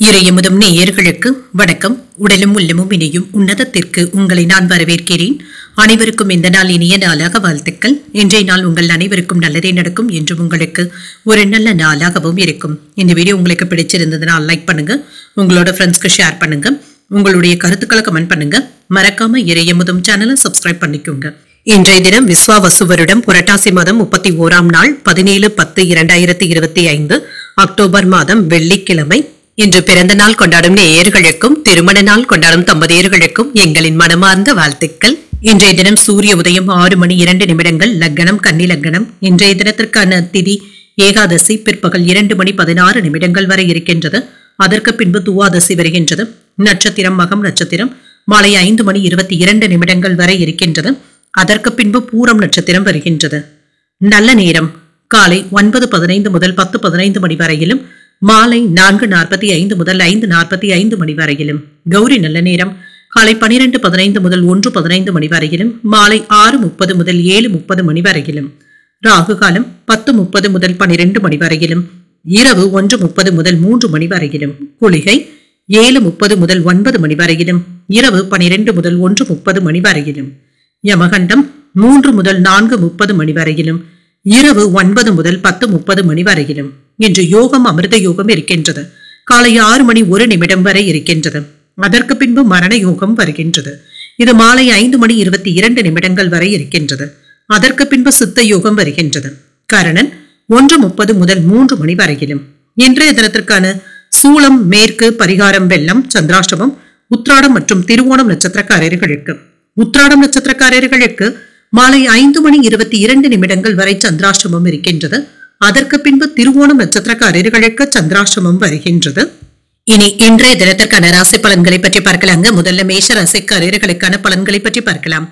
இறையமுதும் நேயர்களுக்கு வணக்கம். உடலும் உள்ளமும் இணையும் உன்னதத்திற்கு உங்களை நான் வரவேற்கிறேன். அனைவருக்கும் இந்த நாள் இனிய நாளாக வாழ்த்துக்கள். இன்றைய நாள் உங்கள் அனைவருக்கும் நல்லதே நடக்கும் என்று உங்களுக்கு ஒரு நல்ல நாளாகவும் இருக்கும். இந்த வீடியோ உங்களுக்கு பிடிச்சிருந்ததுனால் லைக் பண்ணுங்க, உங்களோட ஃப்ரெண்ட்ஸ்க்கு ஷேர் பண்ணுங்க, உங்களுடைய கருத்துக்களை கமெண்ட் பண்ணுங்க. மறக்காம இறையமுதும் சேனலை சப்ஸ்கிரைப் பண்ணிக்கோங்க. இன்றைய தினம் விஸ்வாவசு வருடம் புரட்டாசி மாதம் 31ஆம் நாள் 17/10/2025 அக்டோபர் மாதம் வெள்ளிக்கிழமை. இன்று பிறந்த நாள் கொண்டாடும் நேயர்களுக்கும் திருமண நாள் கொண்டாடும் தம்பதியர்களுக்கும் எங்களின் மனமார்ந்த வாழ்த்துக்கள். இன்றைய தினம் சூரிய உதயம் 6:02 லக்னம் கன்னி லக்னம். இன்றைய தினத்திற்கான திதி ஏகாதசி பிற்பகல் 2:16 வரை இருக்கின்றது. அதற்கு பின்பு துவாதசி வருகின்றது. நட்சத்திரம் மகம் நட்சத்திரம் மாலை 5:22 வரை இருக்கின்றது. அதற்கு பின்பு பூரம் நட்சத்திரம் வருகின்றது. நல்ல நேரம் காலை 9:15 முதல் 10:15 மணி வரையிலும், மாலை 4:45 முதல் 5:45 மணி வரையிலும். கௌரி நல்ல நேரம் காலை 12:15 முதல் 1:15 மணி வரையிலும், மாலை 6:30 முதல் 7:30 மணி வரையிலும். ராகு காலம் 10:30 முதல் 12 மணி வரையிலும், இரவு 1:30 முதல் 3 மணி வரையிலும். குளிகை 7:30 முதல் 9 மணி வரையிலும், இரவு 12 முதல் 1:30 மணி வரையிலும். யமகண்டம் 3 முதல் 4:30 மணி வரையிலும், இரவு 9 முதல் 10:30 மணி வரையிலும். இன்று யோகம் அமிர்த யோகம் இருக்கின்றது. காலை 6:01 வரை இருக்கின்றது. அதற்கு பின்பு மரண யோகம் வருகின்றது. இது மாலை 5:22 வரை இருக்கின்றது. அதற்கு பின்பு சித்த யோகம் வருகின்றது. கரணன் 1:30 முதல் 3 மணி வரையிலும். இன்றைய தினத்திற்கான சூளம் மேற்கு, பரிகாரம் வெள்ளம், சந்திராஷ்டமம் உத்ராடம் மற்றும் திருவோணம் நட்சத்திரக்காரர்களுக்கு. உத்ராடம் நட்சத்திரக்காரர்களுக்கு மாலை 5:22 வரை சந்திராஷ்டமம் இருக்கின்றது. அதற்கு பின்பு திருவோணம் நட்சத்திரக்காரர்களுக்கு சந்திராஷ்டமம் வருகின்றது. இனி இன்றைய தினத்திற்கான ராசி பலன்களை பற்றி பார்க்கலாங்க. முதல்ல மேஷ ராசிக்காரர்களுக்கான பலன்களை பற்றி பார்க்கலாம்.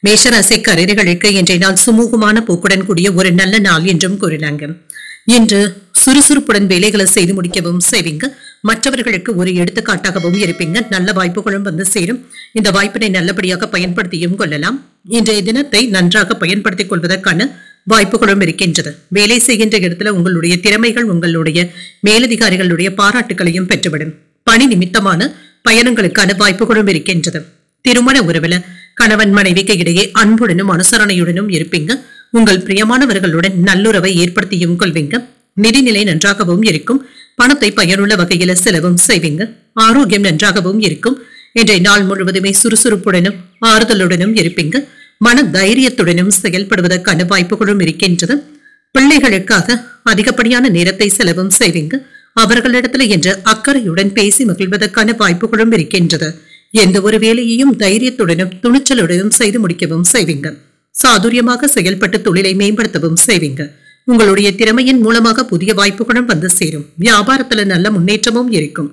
மேஷ ராசிக்காரர்களுக்கு இன்றைய நாள் சுமூகமான போக்குடன் கூடிய ஒரு நல்ல நாள் என்றும் கூறினாங்க. இன்று சுறுசுறுப்புடன் வேலைகளை செய்து முடிக்கவும் செய்வீங்க. மற்றவர்களுக்கு ஒரு எடுத்துக்காட்டாகவும் இருப்பீங்க. நல்ல வாய்ப்புகளும் வந்து சேரும். இந்த வாய்ப்பினை நல்லபடியாக பயன்படுத்தியும் கொள்ளலாம். இன்றைய தினத்தை நன்றாக பயன்படுத்திக் கொள்வதற்கான வாய்ப்புகளும் இருக்கின்றது. வேலை செய்கின்ற இடத்துல உங்களுடைய திறமைகள் உங்களுடைய மேலதிகாரிகளுடைய பாராட்டுகளையும் பெற்றுவிடும். பணி நிமித்தமான பயணங்களுக்கான வாய்ப்புகளும் இருக்கின்றது. திருமண உறவுல கணவன் மனைவிக்கு இடையே அன்புடனும் அனுசரணையுடனும் இருப்பீங்க. உங்கள் பிரியமானவர்களுடன் நல்லுறவை ஏற்படுத்தியும் கொள்வீங்க. நிதிநிலை நன்றாகவும் இருக்கும். பணத்தை பயனுள்ள வகையில செலவும் செய்வீங்க. ஆரோக்கியம் நன்றாகவும் இருக்கும். இன்றைய நாள் முழுவதுமே சுறுசுறுப்புடனும் ஆறுதலுடனும் இருப்பீங்க. மன தைரியத்துடனும் செயல்படுவதற்கான வாய்ப்புகளும் இருக்கின்றது. பிள்ளைகளுக்காக அதிகப்படியான நேரத்தை செலவும் செய்வீங்க. அவர்களிடத்துல என்ற அக்கறையுடன் பேசி மகிழ்வதற்கான வாய்ப்புகளும் இருக்கின்றது. எந்த ஒரு வேலையையும் தைரியத்துடனும் துணிச்சலுடனும் செய்து முடிக்கவும் செய்வீங்க. சாதுரியமாக செயல்பட்டு தொழிலை மேம்படுத்தவும் செய்வீங்க. உங்களுடைய திறமையின் மூலமாக புதிய வாய்ப்புகளும் வந்து சேரும். வியாபாரத்துல நல்ல முன்னேற்றமும் இருக்கும்.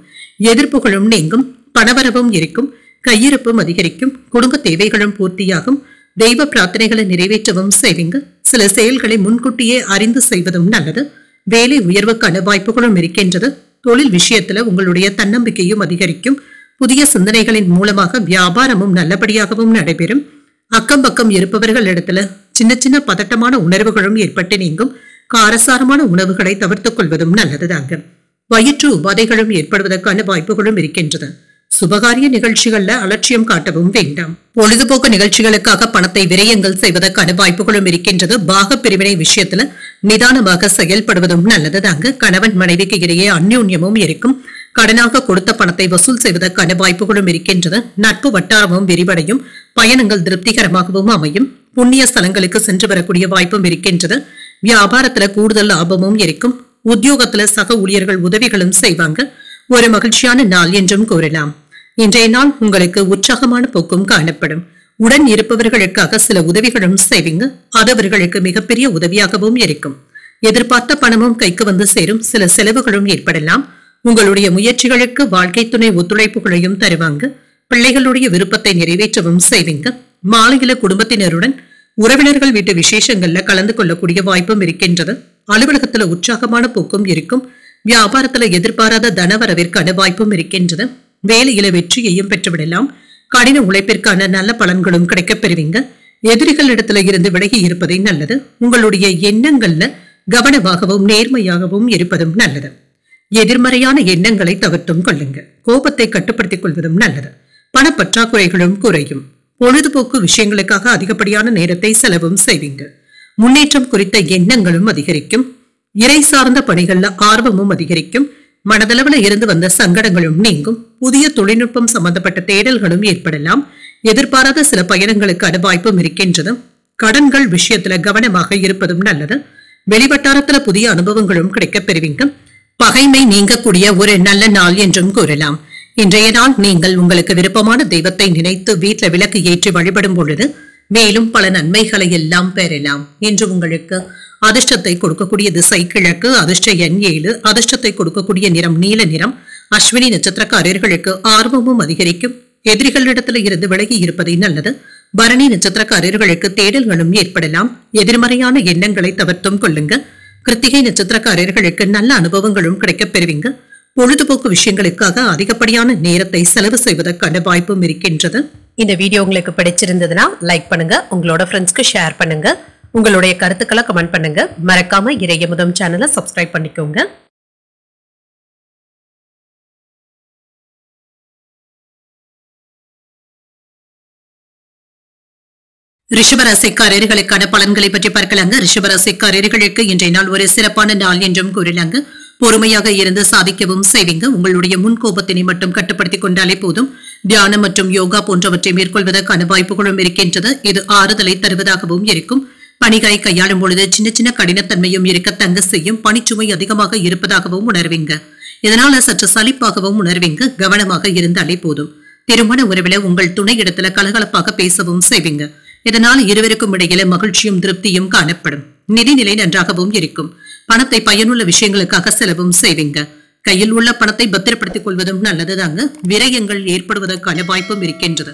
எதிர்ப்புகளும் நீங்கும். பணவரவும் இருக்கும். கையிருப்பும் அதிகரிக்கும். குடும்ப தேவைகளும் பூர்த்தியாகும். தெய்வ பிரார்த்தனைகளை நிறைவேற்றவும் செய்வீங்க. சில செயல்களை முன்கூட்டியே அறிந்து செய்வதும் நல்லது. வேலை உயர்வுக்கான வாய்ப்புகளும் இருக்கின்றது. தொழில் விஷயத்துல உங்களுடைய தன்னம்பிக்கையும் அதிகரிக்கும். புதிய சிந்தனைகளின் மூலமாக வியாபாரமும் நல்லபடியாகவும் நடைபெறும். அக்கம் பக்கம் இருப்பவர்கள் இடத்துல சின்ன சின்ன பதட்டமான உணர்வுகளும் ஏற்பட்டு நீங்கும். காரசாரமான உணவுகளை தவிர்த்துக் கொள்வதும் நல்லதுதாங்க. வயிற்று உபாதைகளும் ஏற்படுவதற்கான வாய்ப்புகளும் இருக்கின்றது. சுபகாரிய நிகழ்ச்சிகள்ல அலட்சியம் காட்டவும் வேண்டாம். பொழுதுபோக்கு நிகழ்ச்சிகளுக்காக பணத்தை விரயங்கள் செய்வதற்கான வாய்ப்புகளும் இருக்கின்றது. பாக பிரிவினை விஷயத்துல நிதானமாக செயல்படுவதும் நல்லதுதாங்க. கணவன் மனைவிக்கு இடையே அந்யோன்யமும் இருக்கும். கடனாக கொடுத்த பணத்தை வசூல் செய்வதற்கான வாய்ப்புகளும் இருக்கின்றது. நட்பு வட்டாரமும் விரிவடையும். பயணங்கள் திருப்திகரமாகவும் அமையும். புண்ணிய ஸ்தலங்களுக்கு சென்று வரக்கூடிய வாய்ப்பும் இருக்கின்றது. வியாபாரத்துல கூடுதல் லாபமும் இருக்கும். உத்தியோகத்துல சக ஊழியர்கள் உதவிகளும் செய்வாங்க. ஒரு மகிழ்ச்சியான நாள் என்றும் கூறலாம். இன்றைய நாள் உங்களுக்கு உற்சாகமான போக்கும் காணப்படும். உடன் இருப்பவர்களுக்காக சில உதவிகளும் செய்வீங்க. அது அவர்களுக்கு மிகப்பெரிய உதவியாகவும் இருக்கும். எதிர்பார்த்த பணமும் கைக்கு வந்து சேரும். சில செலவுகளும் ஏற்படலாம். உங்களுடைய முயற்சிகளுக்கு வாழ்க்கை துணை ஒத்துழைப்புகளையும் தருவாங்க. பிள்ளைகளுடைய விருப்பத்தை நிறைவேற்றவும் செய்வீங்க. மாலையில குடும்பத்தினருடன் உறவினர்கள் வீட்டு விசேஷங்கள்ல கலந்து கொள்ளக்கூடிய வாய்ப்பும் இருக்கின்றது. அலுவலகத்துல உற்சாகமான போக்கும் இருக்கும். வியாபாரத்துல எதிர்பாராத தனவரவிற்கான வாய்ப்பும் இருக்கின்றது. வேலையில வெற்றியையும் பெற்றுவிடலாம். கடின உழைப்பிற்கான நல்ல பலன்களும் கிடைக்கப் பெறுவீங்க. எதிரிகளிடத்துல இருந்து விலகி இருப்பதே நல்லது. உங்களுடைய எண்ணங்கள்ல கவனமாகவும் நேர்மையாகவும் இருப்பதும் நல்லது. எதிர்மறையான எண்ணங்களை தவிர்த்தும் கொள்ளுங்க. கோபத்தை கட்டுப்படுத்திக் கொள்வதும் நல்லது. பணப்பற்றாக்குறைகளும் குறையும். பொழுதுபோக்கு விஷயங்களுக்காக அதிகப்படியான நேரத்தை செலவும் செய்வீங்க. முன்னேற்றம் குறித்த எண்ணங்களும் அதிகரிக்கும். இறை சார்ந்த பணிகள்ல ஆர்வமும் அதிகரிக்கும். மனதளவுல இருந்து வந்த சங்கடங்களும் நீங்கும். புதிய தொழில்நுட்பம் சம்பந்தப்பட்ட தேடல்களும் ஏற்படலாம். எதிர்பாராத சில பயணங்களுக்கான வாய்ப்பும் இருக்கின்றது. கடன்கள் விஷயத்துல கவனமாக இருப்பதும் நல்லது. வெளிவட்டாரத்துல புதிய அனுபவங்களும் கிடைக்கப் பெறுவீங்க. பகைமை நீங்கக்கூடிய ஒரு நல்ல நாள் என்றும் கூறலாம். இன்றைய நாள் நீங்கள் உங்களுக்கு விருப்பமான தெய்வத்தை நினைத்து வீட்டுல விளக்கு ஏற்றி வழிபடும் பொழுது மேலும் பல நன்மைகளை எல்லாம் பெறலாம். இன்று உங்களுக்கு அதிர்ஷ்டத்தை கொடுக்கக்கூடிய திசை கிழக்கு. அதிர்ஷ்ட எண் 7. அதிர்ஷ்டத்தை கொடுக்கக்கூடிய நிறம் நீல நிறம். அஸ்வினி நட்சத்திரக்காரர்களுக்கு ஆர்வமும் அதிகரிக்கும். எதிரிகளிடத்துல இருந்து விலகி இருப்பதை நல்லது. பரணி நட்சத்திரக்காரர்களுக்கு தேடல்களும் ஏற்படலாம். எதிர்மறையான எண்ணங்களை தவிர்த்தும் கொள்ளுங்க. கிருத்திகை நட்சத்திரக்காரர்களுக்கு நல்ல அனுபவங்களும் கிடைக்கப் பெறுவீங்க. பொழுதுபோக்கு விஷயங்களுக்காக அதிகப்படியான நேரத்தை செலவு செய்வதற்கான வாய்ப்பும் இருக்கின்றது. இந்த வீடியோ உங்களுக்கு பிடிச்சிருந்ததுன்னா லைக் பண்ணுங்க. உங்களோட ஃப்ரெண்ட்ஸ்க்கு ஷேர் பண்ணுங்க. உங்களுடைய கருத்துக்களை கமெண்ட் பண்ணுங்க. மறக்காம இறையமுதம் சேனலை சப்ஸ்கிரைப் பண்ணிக்கோங்க. ரிஷபராசிக்காரர்களுக்கான பலன்களை பற்றி பார்க்கலாங்க. ரிஷபராசிக்காரர்களுக்கு இன்றைய நாள் ஒரு சிறப்பான நாள் என்றும் கூறலாங்க. பொறுமையாக இருந்து சாதிக்கவும் செய்வீங்க. உங்களுடைய முன்கோபத்தினை மட்டும் கட்டுப்படுத்திக் கொண்டாலே போதும். தியானம் மற்றும் யோகா போன்றவற்றை மேற்கொள்வதற்கான வாய்ப்புகளும் இருக்கின்றது. இது ஆறுதலை தருவதாகவும் இருக்கும். பணிகளை கையாளும் பொழுது சின்ன சின்ன கடினத்தன்மையும் இருக்க தங்க செய்யும். பணிச்சுமை அதிகமாக இருப்பதாகவும் உணர்வீங்க. இதனால சற்று சலிப்பாகவும் உணர்வீங்க. கவனமாக இருந்தாலே போதும். திருமண உறவில உங்கள் துணை இடத்துல கலகலப்பாக பேசவும் செய்வீங்க. இதனால் இருவருக்கும் இடையில மகிழ்ச்சியும் திருப்தியும் காணப்படும். நிதிநிலை நன்றாகவும் இருக்கும். பணத்தை பயனுள்ள விஷயங்களுக்காக செலவும் செய்வீங்க. கையில் உள்ள பணத்தை பத்திரப்படுத்திக் கொள்வதும் நல்லதுதாங்க. விரயங்கள் ஏற்படுவதற்கான வாய்ப்பும் இருக்கின்றது.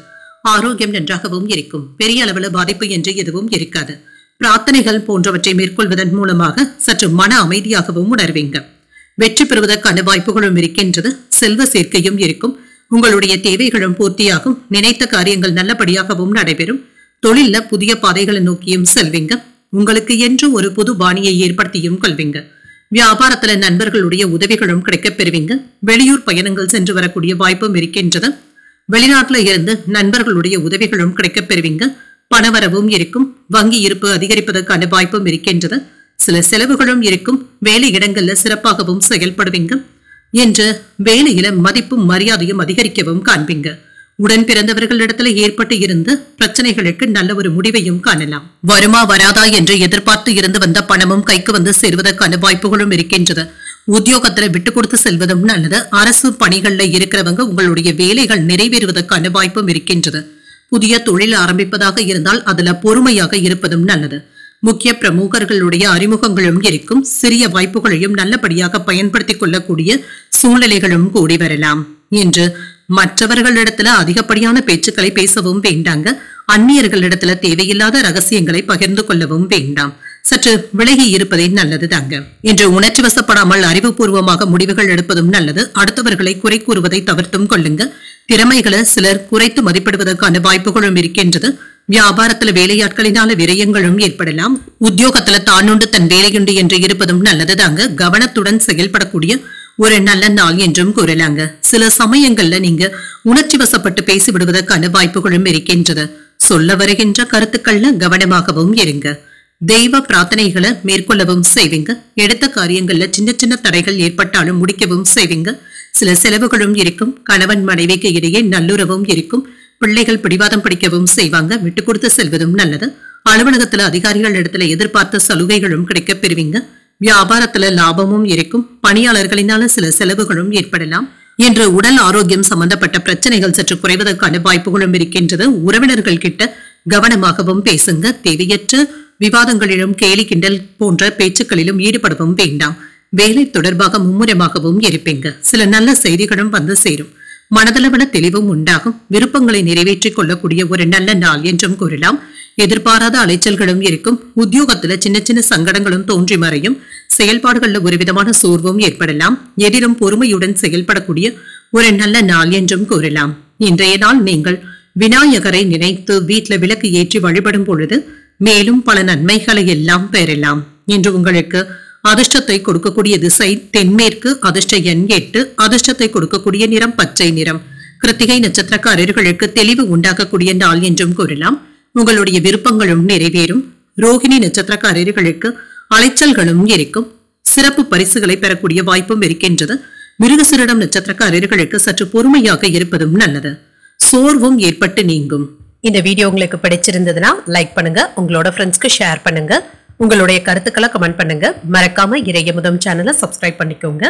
ஆரோக்கியம் நன்றாகவும் இருக்கும். பெரிய அளவுல பாதிப்பு என்று எதுவும் இருக்காது. பிரார்த்தனைகள் போன்றவற்றை மேற்கொள்வதன் மூலமாக சற்று மன அமைதியாகவும் உணர்வீங்க. வெற்றி பெறுவதற்கான வாய்ப்புகளும் இருக்கின்றது. செல்வ சேர்க்கையும் இருக்கும். உங்களுடைய தேவைகளும் பூர்த்தியாகும். நினைத்த காரியங்கள் நல்லபடியாகவும் நடைபெறும். தொழில புதிய பாதைகளை நோக்கியும் செல்வீங்க. உங்களுக்கு என்று ஒரு புது பாணியை ஏற்படுத்தியும் கொள்வீங்க. வியாபாரத்துல நண்பர்களுடைய உதவிகளும் கிடைக்கப் பெறுவீங்க. வெளியூர் பயணங்கள் சென்று வரக்கூடிய வாய்ப்பும் இருக்கின்றது. வெளிநாட்டுல இருந்து நண்பர்களுடைய உதவிகளும் கிடைக்கப் பெறுவீங்க. பணவரவும் இருக்கும். வங்கி இருப்பு அதிகரிப்பதற்கான வாய்ப்பும் இருக்கின்றது. சில செலவுகளும் இருக்கும். வேலை இடங்கள்ல சிறப்பாகவும் செயல்படுவீங்க. என்று வேலையில மதிப்பும் மரியாதையும் அதிகரிக்கவும் காண்பீங்க. உடன் பிறந்தவர்களிடத்துல ஏற்பட்டு இருந்து பிரச்சனைகளுக்கு நல்ல ஒரு முடிவையும் காணலாம். வருமா வராதா என்று எதிர்பார்த்து இருந்து வந்த பணமும் கைக்கு வந்து சேர்வதற்கான வாய்ப்புகளும் இருக்கின்றது. உத்தியோகத்துல விட்டு கொடுத்து செல்வதும் நல்லது. அரசு பணிகள்ல இருக்கிறவங்க உங்களுடைய வேலைகள் நிறைவேறுவதற்கான வாய்ப்பும் இருக்கின்றது. புதிய தொழில் ஆரம்பிப்பதாக இருந்தால் அதுல பொறுமையாக இருப்பதும் நல்லது. முக்கிய பிரமுகர்களுடைய அறிமுகங்களும் இருக்கும். சிறிய வாய்ப்புகளையும் நல்லபடியாக பயன்படுத்திக் கொள்ளக்கூடிய சூழ்நிலைகளும் கூடி வரலாம். என்று மற்றவர்களிடத்துல அதிகப்படியான பேச்சுக்களை பேசவும் வேண்டாங்க. அந்நியர்களிடத்துல தேவையில்லாத ரகசியங்களை பகிர்ந்து கொள்ளவும் வேண்டாம். சற்று விலகி இருப்பதே நல்லது தாங்க. இன்று உணர்ச்சி வசப்படாமல் அறிவுபூர்வமாக முடிவுகள் எடுப்பதும் நல்லது. அடுத்தவர்களை குறை கூறுவதை தவிர்த்தும் கொள்ளுங்க. திறமைகளை சிலர் குறைத்து மதிப்பிடுவதற்கான வாய்ப்புகளும் இருக்கின்றது. வியாபாரத்துல வேலையாட்களினால விரயங்களும் ஏற்படலாம். உத்தியோகத்துல தானுண்டு தன் வேலையுண்டு என்று இருப்பதும் நல்லது தாங்க. கவனத்துடன் செயல்படக்கூடிய ஒரு நல்ல நாள் என்றும் கூறலாங்க. சில சமயங்கள்ல நீங்க உணர்ச்சி வசப்பட்டு பேசி விடுவதற்கான வாய்ப்புகளும் இருக்கின்றது. சொல்ல வருகின்ற கருத்துக்கள்ல கவனமாகவும் இருங்க. தெய்வ பிரார்த்தனைகளை மேற்கொள்ளவும் செய்வீங்க. எடுத்த காரியங்கள்ல சின்ன சின்ன தடைகள் ஏற்பட்டாலும் முடிக்கவும் செய்வீங்க. சில செலவுகளும் இருக்கும். கணவன் மனைவிக்கு இடையே நல்லுறவும் இருக்கும். பிள்ளைகள் பிடிவாதம் பிடிக்கவும் செய்வாங்க. விட்டு கொடுத்து செல்வதும் நல்லது. அலுவலகத்துல அதிகாரிகள் இடத்துல எதிர்பார்த்த சலுகைகளும் கிடைக்கப் பெறுவீங்க. வியாபாரத்துல லாபமும் இருக்கும். பணியாளர்களினால சில செலவுகளும் ஏற்படலாம். என்று உடல் ஆரோக்கியம் சம்பந்தப்பட்ட பிரச்சனைகள் சற்று குறைவதற்கான வாய்ப்புகளும் இருக்கின்றது. உறவினர்கள் கிட்ட கவனமாகவும் பேசுங்க. தேவையற்ற விவாதங்களிலும் கேலி கிண்டல் போன்ற பேச்சுக்களிலும் ஈடுபடவும் வேண்டாம். வேலை தொடர்பாக மும்முரமாகவும் இருப்பீங்க. சில நல்ல செய்திகளும் வந்து சேரும். மனதளவன தெளிவும் உண்டாகும். விருப்பங்களை நிறைவேற்றிக் கொள்ளக்கூடிய ஒரு நல்ல நாள் என்றும் கூறலாம். எதிர்பாராத அலைச்சல்களும் இருக்கும். உத்தியோகத்துல சின்ன சின்ன சங்கடங்களும் தோன்றி மறையும். செயல்பாடுகள்ல ஒரு விதமான சோர்வும் ஏற்படலாம். எதிரும் பொறுமையுடன் செயல்படக்கூடிய ஒரு நல்ல நாள் என்றும் கூறலாம். இன்றைய நாள் நீங்கள் விநாயகரை நினைத்து வீட்டுல விளக்கு ஏற்றி வழிபடும் பொழுது மேலும் பல நன்மைகளை எல்லாம் பெறலாம். இன்று உங்களுக்கு அதிர்ஷ்டத்தை கொடுக்கக்கூடிய திசை தென்மேற்கு, அதிர்ஷ்ட எண் 8, அதிர்ஷ்டத்தை கொடுக்கக்கூடிய நிறம் பச்சை நிறம். கிருத்திகை நட்சத்திரக்காரர்களுக்கு தெளிவு உண்டாக்கக்கூடிய நாள் என்றும் கூறலாம். உங்களுடைய விருப்பங்களும் நிறைவேறும். ரோகிணி நட்சத்திரக்காரர்களுக்கு அலைச்சல்களும் இருக்கும். சிறப்பு பரிசுகளை பெறக்கூடிய வாய்ப்பும் இருக்கின்றது. மிருகசீரிடம் நட்சத்திரக்காரர்களுக்கு சற்று பொறுமையாக இருப்பதும் நல்லது. சோர்வும் ஏற்பட்டு நீங்கும். இந்த வீடியோ உங்களுக்கு பிடிச்சிருந்ததுன்னா லைக் பண்ணுங்க, உங்களோட ஃப்ரெண்ட்ஸ்க்கு ஷேர் பண்ணுங்க, உங்களுடைய கருத்துக்களை கமெண்ட் பண்ணுங்க. மறக்காம இறையமுதம் சேனலை சப்ஸ்கிரைப் பண்ணிக்கோங்க.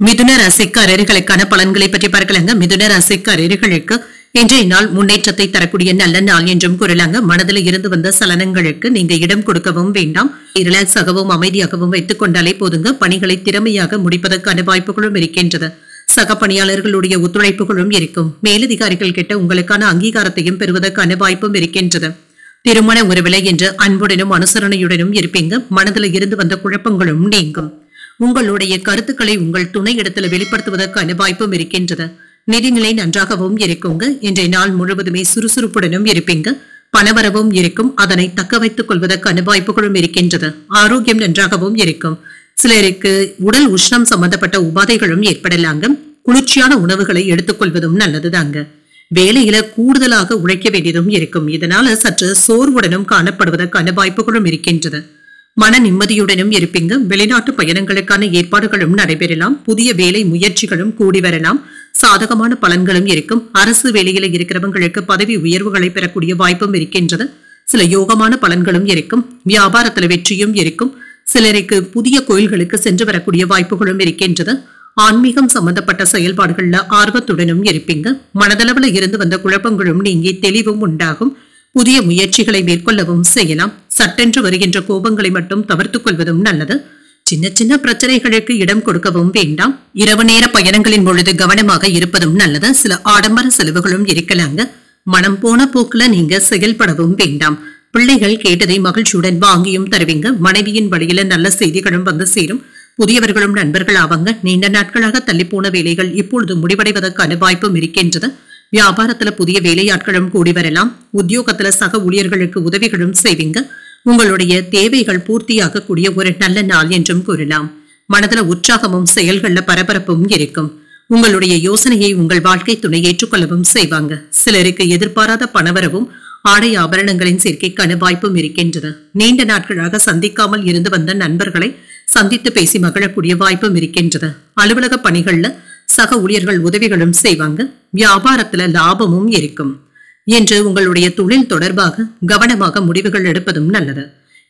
மிதுன ராசிக்காரர்களுக்கான பலன்களை பற்றி பார்க்கலாங்க. மிதுன ராசிக்காரர்களுக்கு இன்றைய நாள் முன்னேற்றத்தை தரக்கூடிய நல்ல நாள் என்றும் கூறலாங்க. மனதில் இருந்து வந்த சலனங்களுக்கு நீங்க இடம் கொடுக்கவும் வேண்டாம். ரிலாக்ஸ் ஆகவும் அமைதியாகவும் வைத்துக் கொண்டாலே போதுங்க. பணிகளை திறமையாக முடிப்பதற்கான வாய்ப்புகளும் இருக்கின்றது. சக பணியாளர்களுடைய ஒத்துழைப்புகளும் இருக்கும். மேலதிகாரிகள் கிட்ட உங்களுக்கான அங்கீகாரத்தையும் பெறுவதற்கான வாய்ப்பும் இருக்கின்றது. திருமண உறவிலை என்று அன்புடனும் அனுசரணையுடனும் இருப்பீங்க. மனதில் இருந்து வந்த குழப்பங்களும் நீங்கும். உங்களுடைய கருத்துக்களை உங்கள் துணை இடத்துல வெளிப்படுத்துவதற்கான வாய்ப்பும் இருக்கின்றது. நிதிநிலை நன்றாகவும் இருக்குங்க. இன்றைய நாள் முழுவதுமே சுறுசுறுப்புடனும் இருப்பீங்க. பணவரவும் இருக்கும். அதனை தக்க வைத்துக் கொள்வதற்கான வாய்ப்புகளும் இருக்கின்றது. ஆரோக்கியம் நன்றாகவும் இருக்கும். சிலருக்கு உடல் உஷ்ணம் சம்பந்தப்பட்ட உபாதைகளும் ஏற்படலாங்க. குளிர்ச்சியான உணவுகளை எடுத்துக்கொள்வதும் நல்லதுதாங்க. வேலையில கூடுதலாக உழைக்க வேண்டியதும் இருக்கும். இதனால சற்று சோர்வுடனும் காணப்படுவதற்கான வாய்ப்புகளும் இருக்கின்றது. மன நிம்மதியுடனும் இருப்பீங்க. வெளிநாட்டு பயணங்களுக்கான ஏற்பாடுகளும் நடைபெறலாம். புதிய வேலை முயற்சிகளும் கூடி வரலாம். சாதகமான பலன்களும் இருக்கும். அரசு வேலையில இருக்கிறவங்களுக்கு பதவி உயர்வுகளை பெறக்கூடிய வாய்ப்பும் இருக்கின்றது. சில யோகமான பலன்களும் இருக்கும். வியாபாரத்துல வெற்றியும் இருக்கும். சிலருக்கு புதிய கோயில்களுக்கு சென்று வரக்கூடிய வாய்ப்புகளும் இருக்கின்றது. ஆன்மீகம் சம்பந்தப்பட்ட செயல்பாடுகள்ல ஆர்வத்துடனும் இருப்பீங்க. மனதளவுல இருந்து வந்த குழப்பங்களும் நீங்கி தெளிவும் உண்டாகும். புதிய முயற்சிகளை மேற்கொள்ளவும் செய்யலாம். சட்டென்று வருகின்ற கோபங்களை மட்டும் தவிர்த்துக் கொள்வதும் நல்லது. சின்ன சின்ன பிரச்சனைகளுக்கு இடம் கொடுக்கவும் வேண்டாம். இரவு நேர பயணங்களின் பொழுது கவனமாக இருப்பதும் நல்லது. சில ஆடம்பர செலவுகளும் இருக்கலாங்க. மனம் போன போக்குல நீங்க செயல்படவும் வேண்டாம். பிள்ளைகள் கேட்டதை மகிழ்ச்சியுடன் வாங்கியும் தருவீங்க. மனைவியின் வழியில நல்ல செய்திகளும் வந்து சேரும். புதியவர்களும் நண்பர்கள் ஆவாங்க. நீண்ட நாட்களாக தள்ளி போன வேலைகள் இப்பொழுது முடிவடைவதற்கான வாய்ப்பும் இருக்கின்றது. வியாபாரத்துல புதிய வேலையாட்களும் கூடி வரலாம். உத்தியோகத்துல சக ஊழியர்களுக்கு உதவிகளும் செய்வீங்க. உங்களுடைய தேவைகள் பூர்த்தியாக கூடிய ஒரு நல்ல நாள் என்றும் கூறலாம். மனதுல உற்சாகமும் செயல்கள்ல பரபரப்பும் இருக்கும். உங்களுடைய யோசனையை உங்கள் வாழ்க்கை துணை ஏற்றுக்கொள்ளவும் செய்வாங்க. சிலருக்கு எதிர்பாராத பணவரவும் ஆடை ஆபரணங்களின் சேர்க்கைக்கான வாய்ப்பும் இருக்கின்றது. நீண்ட நாட்களாக சந்திக்காமல் இருந்து வந்த நண்பர்களை சந்தித்து பேசி மகிழக்கூடிய வாய்ப்பும் இருக்கின்றது. அலுவலக பணிகள்ல சக ஊழியர்கள் உதவிகளும் செய்வாங்க. வியாபாரத்துல லாபமும் இருக்கும். என்று உங்களுடைய தொழில் தொடர்பாக கவனமாக முடிவுகள் எடுப்பதும் நல்லது.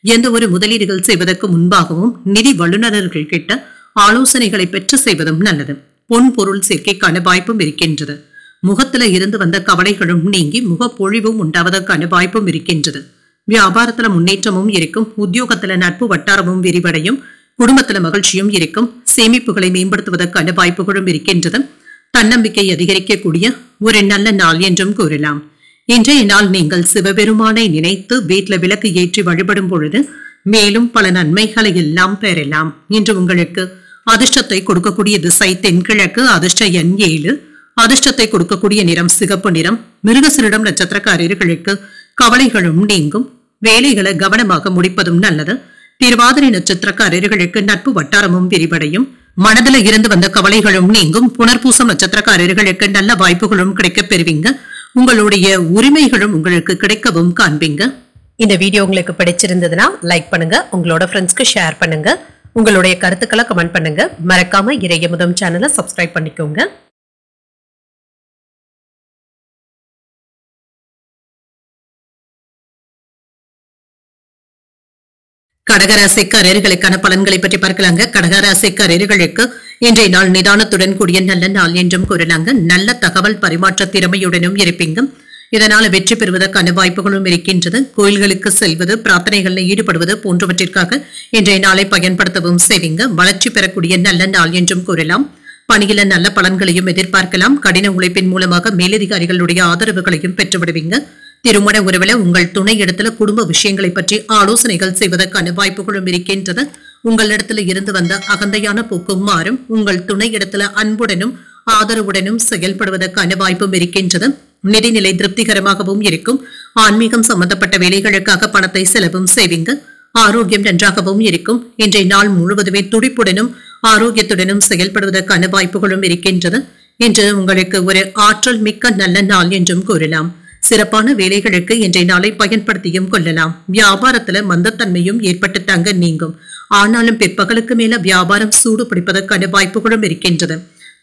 எந்த ஒரு முதலீடுகள் செய்வதற்கு முன்பாகவும் நிதி வல்லுநர்கள் கிட்ட ஆலோசனைகளை பெற்று செய்வதும் நல்லது. பொன் பொருள் சேர்க்கைக்கான வாய்ப்பும் இருக்கின்றது. முகத்துல இருந்து வந்த கவலைகளும் நீங்கி முகப்பொழிவும் உண்டாவதற்கான வாய்ப்பும் இருக்கின்றது. வியாபாரத்துல முன்னேற்றமும் இருக்கும். உத்தியோகத்துல நட்பு வட்டாரமும் விரிவடையும். குடும்பத்துல மகிழ்ச்சியும் இருக்கும். சேமிப்புகளை மேம்படுத்துவதற்கான வாய்ப்புகளும் இருக்கின்றது. தன்னம்பிக்கை அதிகரிக்கக்கூடிய ஒரு நல்ல நாள் என்றும் கூறலாம். இன்றைய நாள் நீங்கள் சிவபெருமானை நினைத்து வீட்டுல விளக்கு ஏற்றி வழிபடும் பொழுது மேலும் பல நன்மைகளை எல்லாம் பெறலாம். இன்று உங்களுக்கு அதிர்ஷ்டத்தை கொடுக்கக்கூடிய திசை தென்கிழக்கு, அதிர்ஷ்ட எண் 7, அதிர்ஷ்டத்தை கொடுக்கக்கூடிய நிறம் சிகப்பு நிறம். மிருகசீரிடம் நட்சத்திரக்காரர்களுக்கு கவலைகளும் நீங்கும். வேலைகளை கவனமாக முடிப்பதும் நல்லது. திருவாதிரை நட்சத்திரக்காரர்களுக்கு நட்பு வட்டாரமும் விரிவடையும். மனதில இருந்து வந்த கவலைகளும் நீங்கும். புனர்பூசம் நட்சத்திரக்காரர்களுக்கு நல்ல வாய்ப்புகளும் கிடைக்கப் பெறுவீங்க. உங்களுடைய உரிமைகளும் உங்களுக்கு கிடைக்கவும் காண்பீங்க. இந்த வீடியோ உங்களுக்கு பிடிச்சிருந்ததுன்னா லைக் பண்ணுங்க, உங்களோட ஃப்ரெண்ட்ஸ்க்கு ஷேர் பண்ணுங்க, உங்களுடைய கருத்துக்களை கமெண்ட் பண்ணுங்க. மறக்காம இறையமுதம் சேனலை சப்ஸ்கிரைப் பண்ணிக்கோங்க. கடகராசிக்காரர்களுக்கான பலன்களை பற்றி பார்க்கலாங்க. கடகராசிக்காரர்களுக்கு இன்றைய நாள் நிதானத்துடன் கூடிய நல்ல நாள் என்றும் கூறலாங்க. நல்ல தகவல் பரிமாற்ற திறமையுடனும் இருப்பீங்க. இதனால வெற்றி பெறுவதற்கான வாய்ப்புகளும் இருக்கின்றது. கோயில்களுக்கு செல்வது, பிரார்த்தனைகளில் ஈடுபடுவது போன்றவற்றிற்காக இன்றைய நாளை பயன்படுத்தவும் செய்வீங்க. வளர்ச்சி பெறக்கூடிய நல்ல நாள் என்றும் கூறலாம். பணியில நல்ல பலன்களையும் எதிர்பார்க்கலாம். கடின உழைப்பின் மூலமாக மேலதிகாரிகளுடைய ஆதரவுகளையும் பெற்றுவிடுவீங்க. திருமண உறவுல உங்கள் துணை இடத்துல குடும்ப விஷயங்களை பற்றி ஆலோசனைகள் செய்வதற்கான வாய்ப்புகளும் இருக்கின்றது. உங்களிடத்துல இருந்து வந்த அகந்தையான போக்கும் மாறும். உங்கள் துணை இடத்துல அன்புடனும் ஆதரவுடனும் செயல்படுவதற்கான வாய்ப்பும் இருக்கின்றது. நிதிநிலை திருப்திகரமாகவும் இருக்கும். ஆன்மீகம் சம்பந்தப்பட்ட வேலைகளுக்காக பணத்தை செலவும் செய்வீங்க. ஆரோக்கியம் நன்றாகவும் இருக்கும். இன்றைய நாள் முழுவதுமே துடிப்புடனும் ஆரோக்கியத்துடனும் செயல்படுவதற்கான வாய்ப்புகளும் இருக்கின்றது. இன்று உங்களுக்கு ஒரு ஆற்றல் மிக்க நல்ல நாள் என்றும் கூறலாம். சிறப்பான வேலைகளுக்கு இன்றைய நாளை பயன்படுத்தியும் கொள்ளலாம். வியாபாரத்துல மந்தத்தன்மையும் ஏற்பட்டு தங்க நீங்கும். ஆனாலும் பிற்பகலுக்கு மேல வியாபாரம் சூடு பிடிப்பதற்கான வாய்ப்புகளும் இருக்கின்றது.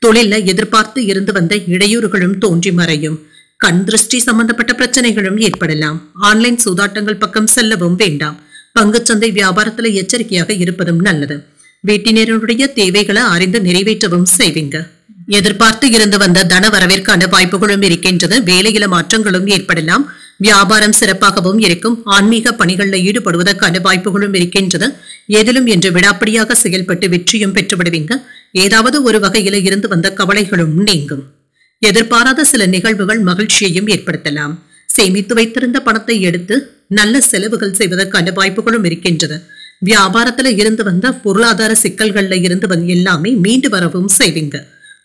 தொழில எதிர்பார்த்து இருந்து வந்த இடையூறுகளும் தோன்றி மறையும். கண் திருஷ்டி சம்பந்தப்பட்ட பிரச்சனைகளும் ஏற்படலாம். ஆன்லைன் சூதாட்டங்கள் பக்கம் செல்லவும் வேண்டாம். பங்குச்சந்தை வியாபாரத்துல எச்சரிக்கையாக இருப்பதும் நல்லது. வீட்டினருடைய தேவைகளை அறிந்து நிறைவேற்றவும் செய்வீங்க. எதிர்பார்த்து இருந்து வந்த தன வரவிற்கான வாய்ப்புகளும் இருக்கின்றது. வேலையில மாற்றங்களும் ஏற்படலாம். வியாபாரம் சிறப்பாகவும் இருக்கும். ஆன்மீக பணிகளில் ஈடுபடுவதற்கான வாய்ப்புகளும் இருக்கின்றது. எதிலும் என்று விடாப்படியாக செயல்பட்டு வெற்றியும் பெற்றுவிடுவீங்க. ஏதாவது ஒரு வகையில இருந்து வந்த கவலைகளும் நீங்கும். எதிர்பாராத சில நிகழ்வுகள் மகிழ்ச்சியையும் ஏற்படுத்தலாம். சேமித்து வைத்திருந்த பணத்தை எடுத்து நல்ல செலவுகள் செய்வதற்கான வாய்ப்புகளும் இருக்கின்றது. வியாபாரத்துல இருந்து வந்த பொருளாதார சிக்கல்கள்ல இருந்து எல்லாமே மீண்டு வரவும் செய்வீங்க.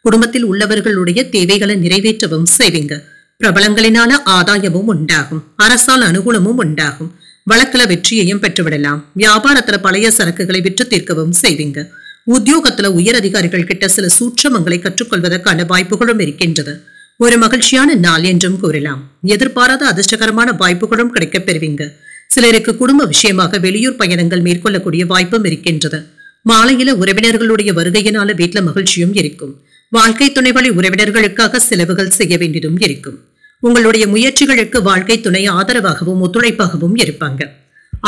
குடும்பத்தில் உள்ளவர்களுடைய தேவைகளை நிறைவேற்றவும் செய்வீங்க. பிரபலங்களினால ஆதாயமும் உண்டாகும். அரசால் அனுகூலமும் உண்டாகும். வழக்குல வெற்றியையும் பெற்றுவிடலாம். வியாபாரத்துல பழைய சரக்குகளை விற்று தீர்க்கவும் செய்வீங்க. உத்தியோகத்துல உயர் அதிகாரிகள் கிட்ட சில சூட்சமங்களை கற்றுக்கொள்வதற்கான வாய்ப்புகளும் இருக்கின்றது. ஒரு மகிழ்ச்சியான நாள் என்றும் கூறலாம். எதிர்பாராத அதிர்ஷ்டகரமான வாய்ப்புகளும் கிடைக்கப் பெறுவீங்க. சிலருக்கு குடும்ப விஷயமாக வெளியூர் பயணங்கள் மேற்கொள்ளக்கூடிய வாய்ப்பும் இருக்கின்றது. மாலையில உறவினர்களுடைய வருகையினால வீட்டுல மகிழ்ச்சியும் இருக்கும். வாழ்க்கை துணை வழி உறவினர்களுக்காக செலவுகள் செய்ய வேண்டியதும் இருக்கும். உங்களுடைய முயற்சிகளுக்கு வாழ்க்கை துணை ஆதரவாகவும் ஒத்துழைப்பாகவும் இருப்பாங்க.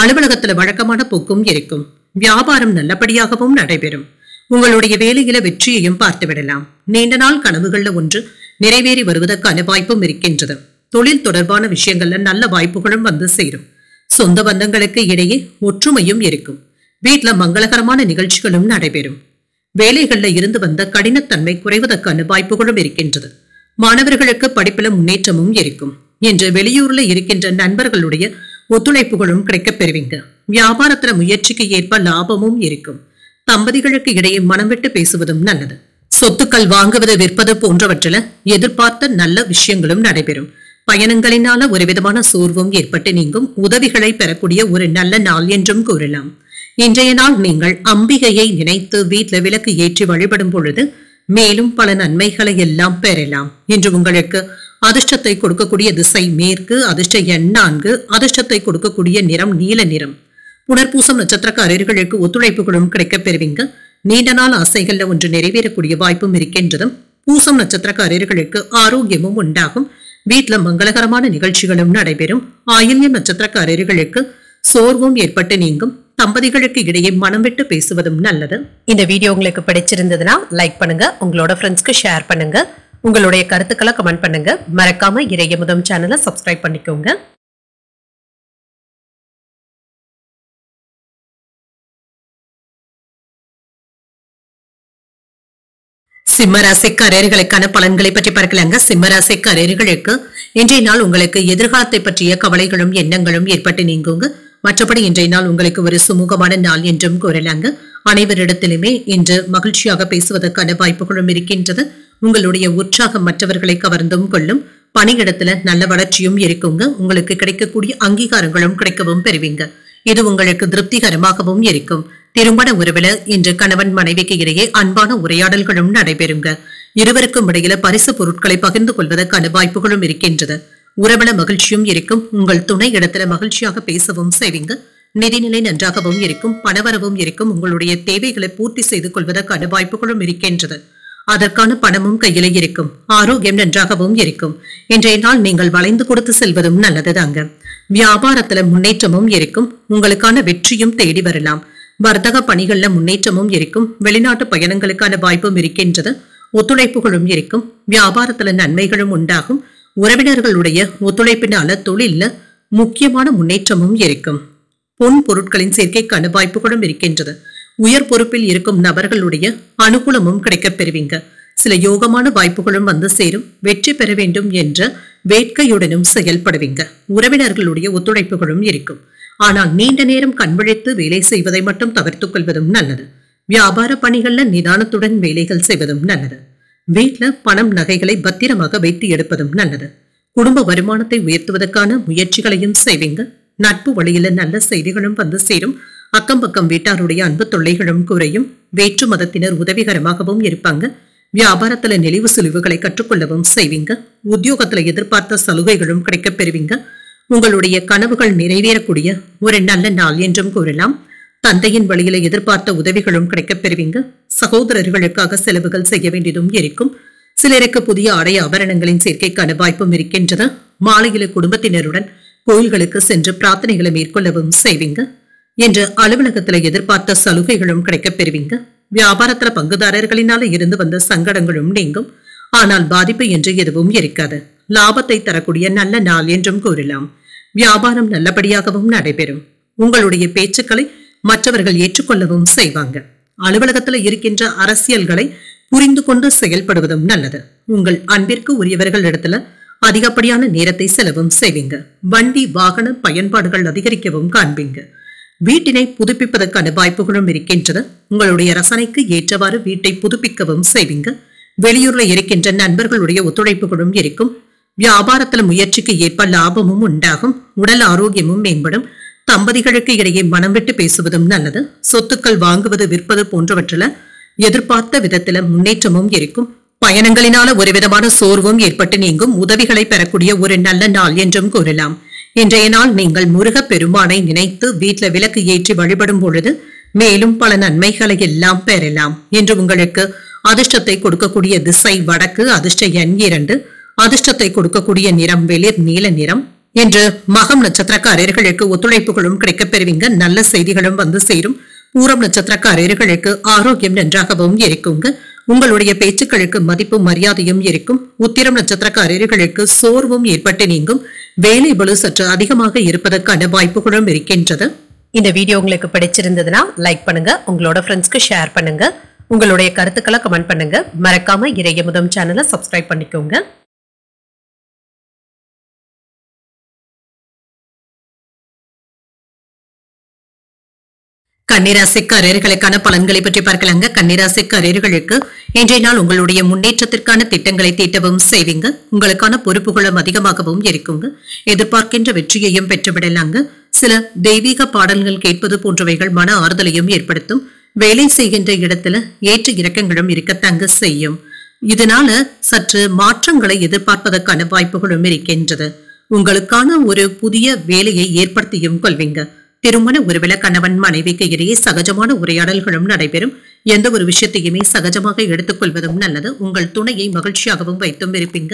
அலுவலகத்துல வழக்கமான போக்கும் இருக்கும். வியாபாரம் நல்லபடியாகவும் நடைபெறும். உங்களுடைய வேலையில வெற்றியையும் பார்த்து விடலாம். நீண்ட நாள் கனவுகள்ல ஒன்று நிறைவேறி வருவதற்கான வாய்ப்பும் இருக்கின்றது. தொழில் தொடர்பான விஷயங்கள்ல நல்ல வாய்ப்புகளும் வந்து சேரும். சொந்த பந்தங்களுக்கு இடையே ஒற்றுமையும் இருக்கும். வீட்டுல மங்களகரமான நிகழ்ச்சிகளும் நடைபெறும். வேலைகள்ல இருந்து வந்த கடினத்தன்மை குறைவதற்கான வாய்ப்புகளும் இருக்கின்றது. மாணவர்களுக்கு படிப்புல முன்னேற்றமும் இருக்கும். என்று வெளியூர்ல இருக்கின்ற நண்பர்களுடைய ஒத்துழைப்புகளும் கிடைக்கப் பெறுவீங்க. வியாபாரத்துல முயற்சிக்கு ஏற்ப லாபமும் இருக்கும். தம்பதிகளுக்கு இடையே மனம் விட்டு பேசுவதும் நல்லது. சொத்துக்கள் வாங்குவது விற்பது போன்றவற்றில எதிர்பார்த்த நல்ல விஷயங்களும் நடைபெறும். பயணங்களினால ஒரு விதமான சோர்வும் ஏற்பட்டு நீங்கும். உதவிகளை பெறக்கூடிய ஒரு நல்ல நாள் என்றும் கூறலாம். இன்றைய நாள் நீங்கள் அம்பிகையை நினைத்து வீட்டில் விளக்கு ஏற்றி வழிபடும் பொழுது மேலும் பல நன்மைகளை எல்லாம் பெறலாம். இன்று உங்களுக்கு அதிர்ஷ்டத்தை கொடுக்கக்கூடிய திசை மேற்கு. அதிர்ஷ்ட எண் 4. அதிர்ஷ்டத்தை கொடுக்கக்கூடிய நிறம் நீல நிறம். புனர்பூசம் நட்சத்திரக்காரர்களுக்கு ஒத்துழைப்புகளும் கிடைக்கப் பெறுவீங்க. நீண்ட நாள் ஆசைகள்ல ஒன்று நிறைவேறக்கூடிய வாய்ப்பும் இருக்கின்றதும். பூசம் நட்சத்திரக்காரர்களுக்கு ஆரோக்கியமும் உண்டாகும். வீட்டுல மங்களகரமான நிகழ்ச்சிகளும் நடைபெறும். ஆயில்யம் நட்சத்திரக்காரர்களுக்கு சோர்வும் ஏற்பட்டு நீங்கும். தம்பதிகளுக்கு இடையே மனம் விட்டு பேசுவதும் நல்லது. இந்த வீடியோ உங்களுக்கு பிடிச்சிருந்ததுன்னா லைக் பண்ணுங்க. உங்களோட ஃப்ரெண்ட்ஸ்க்கு ஷேர் பண்ணுங்க. உங்களுடைய கருத்துக்களை கமெண்ட் பண்ணுங்க. மறக்காம இறையமுதம் சேனலை சப்ஸ்கிரைப் பண்ணிக்கோங்க. சிம்மராசிக்காரர்களுக்கான பலன்களை பற்றி பார்க்கலாங்க. சிம்மராசிக்காரர்களுக்கு இன்றைய நாள் உங்களுக்கு எதிர்காலத்தை பற்றிய கவலைகளும் எண்ணங்களும் ஏற்பட்டு நீங்குங்க. மற்றபடி இன்றைய நாள் உங்களுக்கு ஒரு சுமூகமான நாள் என்றும் கூறலாங்க. அனைவரிடத்திலுமே இன்று மகிழ்ச்சியாக பேசுவதற்கான வாய்ப்புகளும் இருக்கின்றது. உங்களுடைய உற்சாகம் மற்றவர்களை கவர்ந்தும் கொள்ளும். பணியிடத்துல நல்ல வளர்ச்சியும் இருக்குங்க. உங்களுக்கு கிடைக்கக்கூடிய அங்கீகாரங்களும் கிடைக்கவும் பெறுவீங்க. இது உங்களுக்கு திருப்திகரமாகவும் இருக்கும். திருமண உறவுல இன்று கணவன் மனைவிக்கு இடையே அன்பான உரையாடல்களும் நடைபெறுங்க. இருவருக்கும் இடையில பரிசு பொருட்களை பகிர்ந்து கொள்வதற்கான வாய்ப்புகளும் இருக்கின்றது. உறவுல மகிழ்ச்சியும் இருக்கும். உங்கள் துணை இடத்துல மகிழ்ச்சியாக பேசவும் செய்வீங்க. நிதிநிலை நன்றாகவும் இருக்கும். பணவரவும் இருக்கும். உங்களுடைய தேவைகளை பூர்த்தி செய்து கொள்வதற்கான வாய்ப்புகளும் இருக்கின்றது. அதற்கான பணமும் கையில இருக்கும். ஆரோக்கியம் நன்றாகவும் இருக்கும். இன்றைய நாள் நீங்கள் வளைந்து கொடுத்து செல்வதும் நல்லதுதாங்க. வியாபாரத்துல முன்னேற்றமும் இருக்கும். உங்களுக்கான வெற்றியும் தேடி வரலாம். வர்த்தக பணிகள்ல முன்னேற்றமும் இருக்கும். வெளிநாட்டு பயணங்களுக்கான வாய்ப்பும் இருக்கின்றது. ஒத்துழைப்புகளும் இருக்கும். வியாபாரத்துல நன்மைகளும் உண்டாகும். உறவினர்களுடைய ஒத்துழைப்பினால தொழில்ல முக்கியமான முன்னேற்றமும் இருக்கும். பொன் பொருட்களின் சேர்க்கைக்கான வாய்ப்புகளும் இருக்கின்றது. உயர் பொறுப்பில் இருக்கும் நபர்களுடைய அனுகூலமும் கிடைக்கப் பெறுவீங்க. சில யோகமான வாய்ப்புகளும் வந்து சேரும். வெற்றி பெற வேண்டும் என்ற வேட்கையுடனும் செயல்படுவீங்க. உறவினர்களுடைய ஒத்துழைப்புகளும் இருக்கும். ஆனால் நீண்ட நேரம் கண்விழித்து வேலை செய்வதை மட்டும் தவிர்த்துக் கொள்வதும் நல்லது. வியாபார பணிகள்ல நிதானத்துடன் வேலைகள் செய்வதும் நல்லது. வீட்ல பணம் நகைகளை பத்திரமாக வைத்து எடுப்பதும் நல்லது. குடும்ப வருமானத்தை உயர்த்துவதற்கான முயற்சிகளையும் செய்வீங்க. நட்பு வழியில நல்ல செய்திகளும் வந்து சேரும். அக்கம் பக்கம் வீட்டாருடைய அன்பு தொல்லைகளும் குறையும். வேற்று மதத்தினர் உதவிகரமாகவும் இருப்பாங்க. வியாபாரத்துல நெளிவு சுழிவுகளை கற்றுக்கொள்ளவும் செய்வீங்க. உத்தியோகத்துல எதிர்பார்த்த சலுகைகளும் கிடைக்கப் பெறுவீங்க. உங்களுடைய கனவுகள் நிறைவேறக்கூடிய ஒரு நல்ல நாள் என்றும் கூறலாம். தந்தையின் வழியில எதிர்பார்த்த உதவிகளும் கிடைக்கப் பெறுவீங்க. சகோதரர்களுக்காக செலவுகள் செய்ய வேண்டியதும் இருக்கும். சிலருக்கு புதிய ஆடை ஆபரணங்களின் சேர்க்கைக்கான வாய்ப்பும் இருக்கின்றது. மாலையில குடும்பத்தினருடன் கோயில்களுக்கு சென்று பிரார்த்தனைகளை மேற்கொள்ளவும் செய்வீங்க. என்று அலுவலகத்துல எதிர்பார்த்த சலுகைகளும் கிடைக்கப் பெறுவீங்க. வியாபாரத்துல பங்குதாரர்களினால இருந்து வந்த சங்கடங்களும் நீங்கும். ஆனால் பாதிப்பு என்று எதுவும் இருக்காது. லாபத்தை தரக்கூடிய நல்ல நாள் என்றும் கூறலாம். வியாபாரம் நல்லபடியாகவும் நடைபெறும். உங்களுடைய பேச்சுக்களை மற்றவர்கள் ஏற்றுக்கொள்ளவும் செய்வாங்க. அலுவலகத்துல இருக்கின்ற அரசியல்களை புரிந்து கொண்டு செயல்படுவதும் நல்லது. உங்கள் அன்பிற்கு உரியவர்கள் இடத்துல அதிகப்படியான நேரத்தை செலவும் செய்வீங்க. வண்டி வாகன பயன்பாடுகள் அதிகரிக்கவும் காண்பீங்க. வீட்டினை புதுப்பிப்பதற்கான வாய்ப்புகளும் இருக்கின்றது. உங்களுடைய ரசனைக்கு ஏற்றவாறு வீட்டை புதுப்பிக்கவும் செய்வீங்க. வெளியூர்ல இருக்கின்ற நண்பர்களுடைய ஒத்துழைப்புகளும் இருக்கும். வியாபாரத்துல முயற்சிக்கு ஏற்ப லாபமும் உண்டாகும். உடல் ஆரோக்கியமும் மேம்படும். தம்பதிகளுக்கு இடையே மனம் விட்டு பேசுவதும் நல்லது. சொத்துக்கள் வாங்குவது விற்பது போன்றவற்றில எதிர்பார்த்த விதத்தில முன்னேற்றமும் இருக்கும். பயணங்களினால ஒரு விதமான சோர்வும் ஏற்பட்டு நீங்கும். உதவிகளை பெறக்கூடிய ஒரு நல்ல நாள் என்றும் கூறலாம். இன்றைய நாள் நீங்கள் முருக பெருமானை நினைத்து வீட்ல விளக்கு ஏற்றி வழிபடும் பொழுது மேலும் பல நன்மைகளை எல்லாம் பெறலாம். என்று உங்களுக்கு அதிர்ஷ்டத்தை கொடுக்கக்கூடிய திசை வடக்கு. அதிர்ஷ்ட எண் 2. அதிர்ஷ்டத்தை கொடுக்கக்கூடிய நிறம் வெளிர் நீல நிறம். என்று மகம் நட்சத்திரக்காரர்களுக்கு ஒத்துழைப்புகளும் கிடைக்கப் பெறுவீங்க. நல்ல செய்திகளும் வந்து சேரும். பூரம் நட்சத்திரக்காரர்களுக்கு ஆரோக்கியம் நன்றாகவும் இருக்குங்க. உங்களுடைய பேச்சுக்களுக்கு மதிப்பும் மரியாதையும் இருக்கும். உத்திரம் நட்சத்திரக்காரர்களுக்கு சோர்வும் ஏற்பட்டு நீங்கும். வேலை பளு சற்று அதிகமாக இருப்பதற்கான வாய்ப்புகளும் இருக்கின்றது. இந்த வீடியோ உங்களுக்கு பிடிச்சிருந்ததுன்னா லைக் பண்ணுங்க. உங்களோட ஃப்ரெண்ட்ஸ்க்கு ஷேர் பண்ணுங்க. உங்களுடைய கருத்துக்களை கமெண்ட் பண்ணுங்க. மறக்காம இறையமுதம் சேனலை சப்ஸ்கிரைப் பண்ணிக்கோங்க. கன்னிராசிக்காரர்களுக்கான பலன்களை பற்றி பார்க்கலாங்க. கன்னிராசிக்காரர்களுக்கு இன்றைய நாள் உங்களுடைய முன்னேற்றத்திற்கான திட்டங்களை தீட்டவும் செய்வீங்க. உங்களுக்கான பொறுப்புகளும் அதிகமாகவும் இருக்குங்க. எதிர்பார்க்கின்ற வெற்றியையும் பெற்றுவிடலாங்க. சில தெய்வீக பாடல்கள் கேட்பது போன்றவைகள் மன ஆறுதலையும் ஏற்படுத்தும். வேலை செய்கின்ற இடத்துல ஏற்ற இறக்கங்களும் இருக்கத்தாங்க செய்யும். இதனால சற்று மாற்றங்களை எதிர்பார்ப்பதற்கான வாய்ப்புகளும் இருக்கின்றது. உங்களுக்கான ஒரு புதிய வேலையை ஏற்படுத்தியும் கொள்வீங்க. திருமண உறவில கணவன் மனைவிக்கு இடையே சகஜமான உரையாடல்களும் நடைபெறும். எந்த ஒரு விஷயத்தையுமே சகஜமாக எடுத்துக்கொள்வதும் நல்லது. உங்கள் துணையை மகிழ்ச்சியாகவும் வைத்தும் இருப்பீங்க.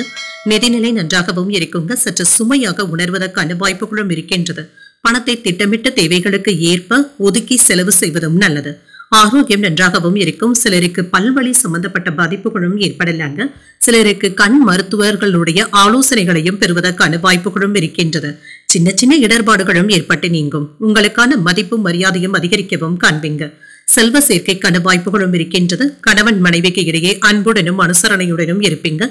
நிதிநிலை நன்றாகவும் இருக்குங்க. சற்று சுமையாக உணர்வதற்கான வாய்ப்புகளும் இருக்கின்றது. பணத்தை திட்டமிட்ட தேவைகளுக்கு ஏற்ப ஒதுக்கி செலவு செய்வதும் நல்லது. ஆரோக்கியம் நன்றாகவும் இருக்கும். சிலருக்கு பல்வழி சம்பந்தப்பட்ட பாதிப்புகளும் ஏற்படலாங்க. சிலருக்கு கண் மருத்துவர்களுடைய ஆலோசனைகளையும் பெறுவதற்கான வாய்ப்புகளும் இருக்கின்றது. சின்ன சின்ன இடர்பாடுகளும் ஏற்பட்டு நீங்கும். உங்களுக்கான மதிப்பும் மரியாதையும் அதிகரிக்கவும் காண்பீங்க. செல்வ சேர்க்கைக்கான வாய்ப்புகளும் இருக்கின்றது. கணவன் மனைவிக்கு இடையே அன்புடனும் அனுசரணையுடனும் இருப்பீங்க.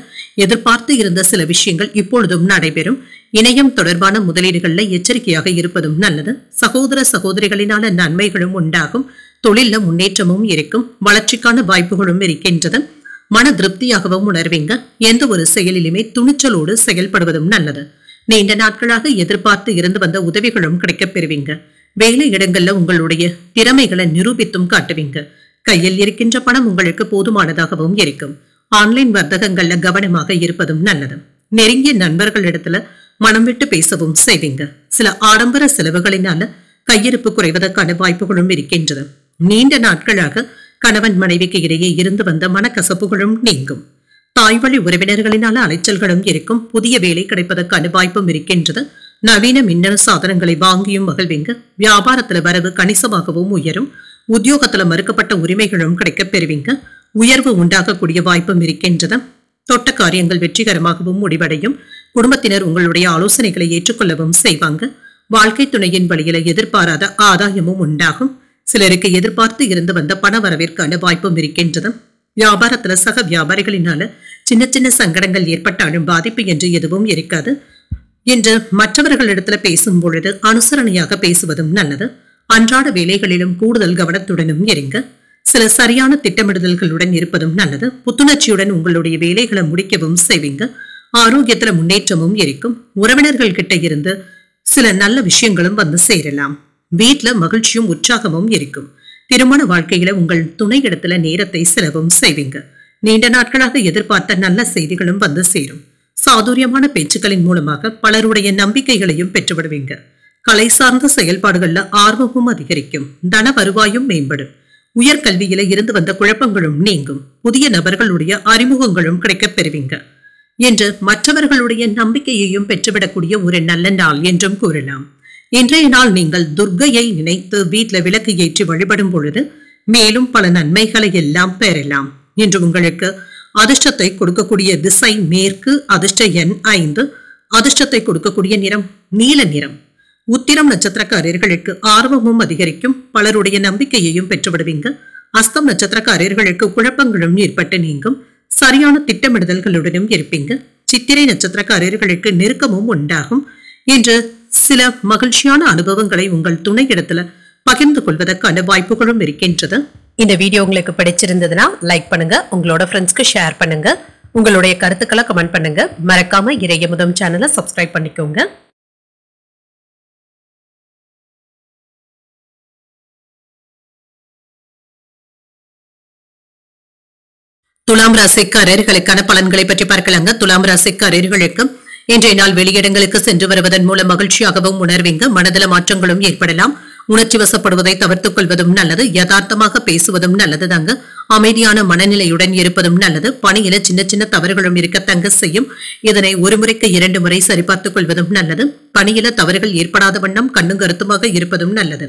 எதிர்பார்த்து இருந்த சில விஷயங்கள் இப்பொழுதும் நடைபெறும். இணையம் தொடர்பான முதலீடுகள்ல எச்சரிக்கையாக இருப்பதும் நல்லது. சகோதர சகோதரிகளினால நன்மைகளும் உண்டாகும். தொழில முன்னேற்றமும் இருக்கும். வளர்ச்சிக்கான வாய்ப்புகளும் இருக்கின்றது. மன திருப்தியாகவும் உணர்வீங்க. எந்த ஒரு செயலிலுமே துணிச்சலோடு செயல்படுவதும் நல்லது. நீண்ட நாட்களாக எதிர்பார்த்து இருந்து வந்த உதவிகளும் கிடைக்கப் பெறுவீங்க. வேலை இடங்கள்ல உங்களுடைய திறமைகளை நிரூபித்தும் காட்டுவீங்க. கையில் இருக்கின்ற பணம் உங்களுக்கு போதுமானதாகவும் இருக்கும். ஆன்லைன் வர்த்தகங்கள்ல கவனமாக இருப்பதும் நல்லது. நெருங்கிய நண்பர்களிடத்துல மனம் விட்டு பேசவும் செய்வீங்க. சில ஆடம்பர செலவுகளினால கையிருப்பு குறைவதற்கான வாய்ப்புகளும் இருக்கின்றது. நீண்ட நாட்களாக கணவன் மனைவிக்கு இடையே இருந்து வந்த மனக்கசப்புகளும் நீங்கும். தாய்வழி உறவினர்களினால அலைச்சல்களும் இருக்கும். புதிய வேலை கிடைப்பதற்கான வாய்ப்பும் இருக்கின்றது. நவீன மின்னணு சாதனங்களை வாங்கியும் மகிழ்வீங்க. வியாபாரத்துல வரவு கணிசமாகவும் உயரும். உத்தியோகத்துல மறுக்கப்பட்ட உரிமைகளும் கிடைக்கப் பெறுவீங்க. உயர்வு உண்டாகக்கூடிய வாய்ப்பும் இருக்கின்றது. தொட்ட காரியங்கள் வெற்றிகரமாகவும் முடிவடையும். குடும்பத்தினர் உங்களுடைய ஆலோசனைகளை ஏற்றுக்கொள்ளவும் செய்வாங்க. வாழ்க்கை துணையின் வழியில எதிர்பாராத ஆதாயமும் உண்டாகும். சிலருக்கு எதிர்பார்த்து இருந்து வந்த பண வரவிற்கான வாய்ப்பும் இருக்கின்றது. வியாபாரத்துல சக வியாபாரிகளினால சின்ன சின்ன சங்கடங்கள் ஏற்பட்டாலும் பாதிப்பு என்று எதுவும் இருக்காது. என்று மற்றவர்களிடத்துல பேசும் பொழுது அனுசரணையாக பேசுவதும் நல்லது. அன்றாட வேலைகளிலும் கூடுதல் கவனத்துடனும் இருங்க. சில சரியான திட்டமிடுதல்களுடன் இருப்பதும் நல்லது. புத்துணர்ச்சியுடன் உங்களுடைய வேலைகளை முடிக்கவும் செய்வீங்க. ஆரோக்கியத்துல முன்னேற்றமும் இருக்கும். உறவினர்கள் கிட்ட இருந்து சில நல்ல விஷயங்களும் வந்து சேரலாம். வீட்டுல மகிழ்ச்சியும் உற்சாகமும் இருக்கும். திருமண வாழ்க்கையில உங்கள் துணை இடத்துல நேரத்தை செலவும் செய்வீங்க. நீண்ட நாட்களாக எதிர்பார்த்த நல்ல செய்திகளும் வந்து சேரும். சாதுரியமான பேச்சுக்களின் மூலமாக பலருடைய நம்பிக்கைகளையும் பெற்றுவிடுவீங்க. கலை சார்ந்த செயல்பாடுகள்ல ஆர்வமும் அதிகரிக்கும். தன வருவாயும் மேம்படும். உயர்கல்வியில இருந்து வந்த குழப்பங்களும் நீங்கும். புதிய நபர்களுடைய அறிமுகங்களும் கிடைக்கப் பெறுவீங்க என்று மற்றவர்களுடைய நம்பிக்கையையும் பெற்றுவிடக்கூடிய ஒரு நல்ல நாள் என்றும் கூறலாம். இன்றைய நாள் நீங்கள் துர்க்கையை நினைத்து வீட்டுல விளக்கு ஏற்றி வழிபடும் பொழுது மேலும் பல நன்மைகளை எல்லாம் பெறலாம். இன்று உங்களுக்கு அதிர்ஷ்டத்தை கொடுக்கக்கூடிய திசை மேற்கு. அதிர்ஷ்ட எண் 5. அதிர்ஷ்டத்தை கொடுக்கக்கூடிய நிறம் நீல நிறம். உத்திரம் நட்சத்திரக்காரர்களுக்கு ஆர்வமும் அதிகரிக்கும். பலருடைய நம்பிக்கையையும் பெற்றுவிடுவீங்க. அஸ்தம் நட்சத்திரக்காரர்களுக்கு குழப்பங்களும் ஏற்பட்டு நீங்கும். சரியான திட்டமிடுதல்களுடனும் இருப்பீங்க. சித்திரை நட்சத்திரக்காரர்களுக்கு நெருக்கமும் உண்டாகும். என்று சில மகிழ்ச்சியான அனுபவங்களை உங்கள் துணை இடத்துல பகிர்ந்து கொள்வதற்கான வாய்ப்புகளும் இருக்கின்றது. இந்த வீடியோ உங்களுக்கு பிடிச்சிருந்ததுன்னா லைக் பண்ணுங்க. உங்களோட ஃப்ரெண்ட்ஸ்க்கு ஷேர் பண்ணுங்க. உங்களுடைய கருத்துக்களை கமெண்ட் பண்ணுங்க. மறக்காம இறையமுதம் சேனலை சப்ஸ்கிரைப் பண்ணிக்கோங்க. துலாம் ராசிக்காரர்களுக்கான பலன்களை பற்றி பார்க்கலாங்க. துலாம் ராசிக்காரர்களுக்கு இன்றைய நாள் வெளியிடங்களுக்கு சென்று வருவதன் மூலம் மகிழ்ச்சியாகவும் உணர்வீங்க. மனதில மாற்றங்களும் ஏற்படலாம். உணர்ச்சி வசப்படுவதை தவிர்த்துக் கொள்வதும் நல்லது. யதார்த்தமாக பேசுவதும் நல்லது தாங்க. அமைதியான மனநிலையுடன் இருப்பதும் நல்லது. பணியில சின்ன சின்ன தவறுகளும் இருக்கத்தங்க செய்யும். இதனை ஒரு முறைக்கு 2 முறை சரிபார்த்துக் கொள்வதும் நல்லது. பணியில தவறுகள் ஏற்படாத வண்ணம் கண்ணும் கருத்துமாக இருப்பதும் நல்லது.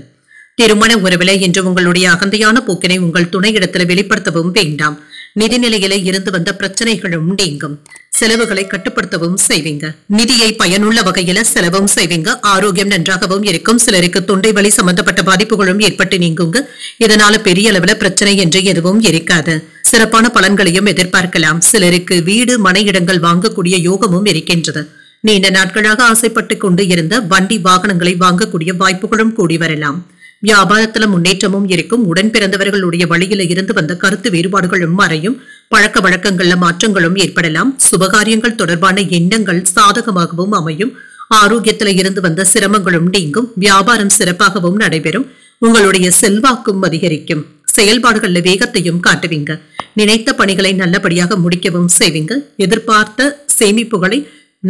திருமண உறவில இன்று உங்களுடைய அகந்தையான போக்கினை உங்கள் துணை இடத்துல வெளிப்படுத்தவும் வேண்டாம். நிதிநிலையில இருந்து வந்த பிரச்சனைகளும் நீங்கும். செலவுகளை கட்டுப்படுத்தவும் செய்வீங்க. நிதியை பயனுள்ள வகையில செலவும் செய்வீங்க. ஆரோக்கியம் நன்றாகவும் இருக்கும். சிலருக்கு தொண்டை வலி சம்பந்தப்பட்ட பாதிப்புகளும் ஏற்பட்டு நீங்குங்க. இதனால பெரிய அளவுல பிரச்சனை என்று எதுவும் இருக்காது. சிறப்பான பலன்களையும் எதிர்பார்க்கலாம். சிலருக்கு வீடு மனை இடங்கள் வாங்கக்கூடிய யோகமும் இருக்கின்றது. நீண்ட நாட்களாக ஆசைப்பட்டு கொண்டு இருந்த வண்டி வாகனங்களை வாங்கக்கூடிய வாய்ப்புகளும் கூடி வரலாம். வியாபாரத்துல முன்னேற்றமும் இருக்கும். உடன் பிறந்தவர்களுடைய வழியில இருந்து வந்த கருத்து வேறுபாடுகளும் மறையும். பழக்க வழக்கங்கள்ல மாற்றங்களும் ஏற்படலாம். சுபகாரியங்கள் தொடர்பான எண்ணங்கள் சாதகமாகவும் அமையும். ஆரோக்கியத்துல இருந்து வந்த சிரமங்களும் நீங்கும். வியாபாரம் சிறப்பாகவும் நடைபெறும். உங்களுடைய செல்வாக்கும் அதிகரிக்கும். செயல்பாடுகள்ல வேகத்தையும் காட்டுவீங்க. நினைத்த பணிகளை நல்லபடியாக முடிக்கவும் செய்வீங்க. எதிர்பார்த்த சேமிப்புகளை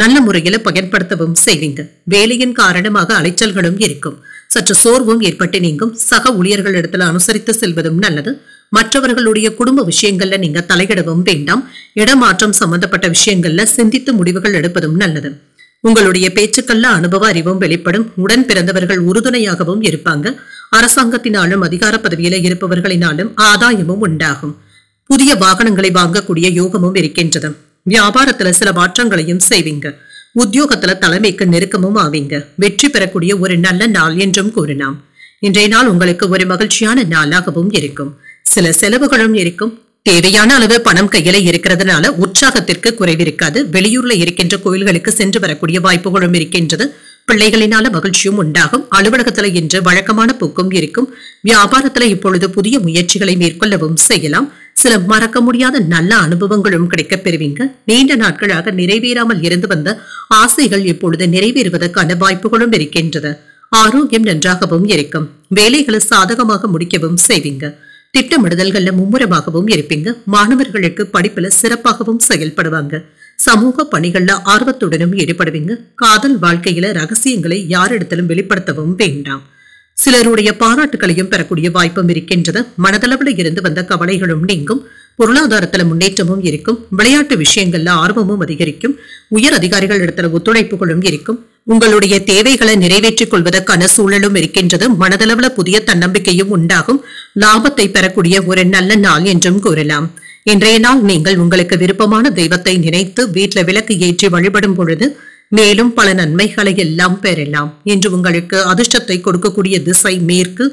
நல்ல முறையில பயன்படுத்தவும் செய்வீங்க. வேலையின் காரணமாக அலைச்சல்களும் இருக்கும். சற்று சோர்வும் ஏற்பட்டு நீங்கும். சக ஊழியர்கள் இடத்துல அனுசரித்து செல்வதும் நல்லது. மற்றவர்களுடைய குடும்ப விஷயங்கள்ல நீங்க தலையிடவும் வேண்டாம். இடமாற்றம் சம்பந்தப்பட்ட விஷயங்கள்ல சிந்தித்து முடிவுகள் எடுப்பதும் நல்லது. உங்களுடைய பேச்சுக்கள்ல அனுபவ அறிவும் வெளிப்படும். உடன் பிறந்தவர்கள் உறுதுணையாகவும் இருப்பாங்க. அரசாங்கத்தினாலும் அதிகார பதவியில இருப்பவர்களினாலும் ஆதாயமும் உண்டாகும். புதிய வாகனங்களை வாங்கக்கூடிய யோகமும் இருக்கின்றது. வியாபாரத்துல சில மாற்றங்களையும் செய்வீங்க. உத்தியோகத்துல தலைமைக்கு நெருக்கமும் ஆவீங்க. வெற்றி பெறக்கூடிய ஒரு நல்ல நாள் என்றும் கூறலாம். இன்றைய நாள் உங்களுக்கு ஒரு மகிழ்ச்சியான நாளாகவும் இருக்கும். சில செலவுகளும் இருக்கும். தேவையான அளவு பணம் கையில இருக்கிறதுனால உற்சாகத்திற்கு குறைவிருக்காது. வெளியூர்ல இருக்கின்ற கோயில்களுக்கு சென்று வரக்கூடிய வாய்ப்புகளும் இருக்கின்றது. பிள்ளைகளினால மகிழ்ச்சியும் உண்டாகும். அலுவலகத்துல இன்று வழக்கமான போக்கும் இருக்கும். வியாபாரத்துல இப்பொழுது புதிய முயற்சிகளை மேற்கொள்ளவும் செய்யலாம். சில மறக்க முடியாத நல்ல அனுபவங்களும் கிடைக்கப் பெறுவீங்க. நீண்ட நாட்களாக நிறைவேறாமல் இருந்து வந்த ஆசைகள் இப்பொழுது நிறைவேறுவதற்கான வாய்ப்புகளும் இருக்கின்றது. ஆரோக்கியம் நன்றாகவும் இருக்கும். வேலைகளை சாதகமாக முடிக்கவும் செய்வீங்க. திட்டமிடுதல்கள்ல மும்முரமாகவும் இருப்பீங்க. மாணவர்களுக்கு படிப்புல சிறப்பாகவும் செயல்படுவாங்க. சமூக பணிகள்ல ஆர்வத்துடனும் ஈடுபடுவீங்க. காதல் வாழ்க்கையில ரகசியங்களை யாரிடத்திலும் வெளிப்படுத்தவும் வேண்டாம். சிலருடைய பாராட்டுகளையும் பெறக்கூடிய வாய்ப்பும் இருக்கின்றது. மனதளவுல இருந்து வந்த கவலைகளும் நீங்கும். பொருளாதாரத்துல முன்னேற்றமும் இருக்கும். விளையாட்டு விஷயங்கள்ல ஆர்வமும் அதிகரிக்கும். உயர் அதிகாரிகள் இடத்துல ஒத்துழைப்புகளும் இருக்கும். உங்களுடைய தேவைகளை நிறைவேற்றிக் கொள்வதற்கான சூழலும் இருக்கின்றது. மனதளவுல புதிய தன்னம்பிக்கையும் உண்டாகும். லாபத்தை பெறக்கூடிய ஒரு நல்ல நாள் என்றும் கூறலாம். இன்றைய நாள் நீங்கள் உங்களுக்கு விருப்பமான தெய்வத்தை நினைத்து வீட்டுல விளக்கு ஏற்றி வழிபடும் பொழுது மேலும் பல நன்மைகளை எல்லாம் பெறலாம். இன்று உங்களுக்கு அதிர்ஷ்டத்தை கொடுக்கக்கூடிய திசை மேற்கு.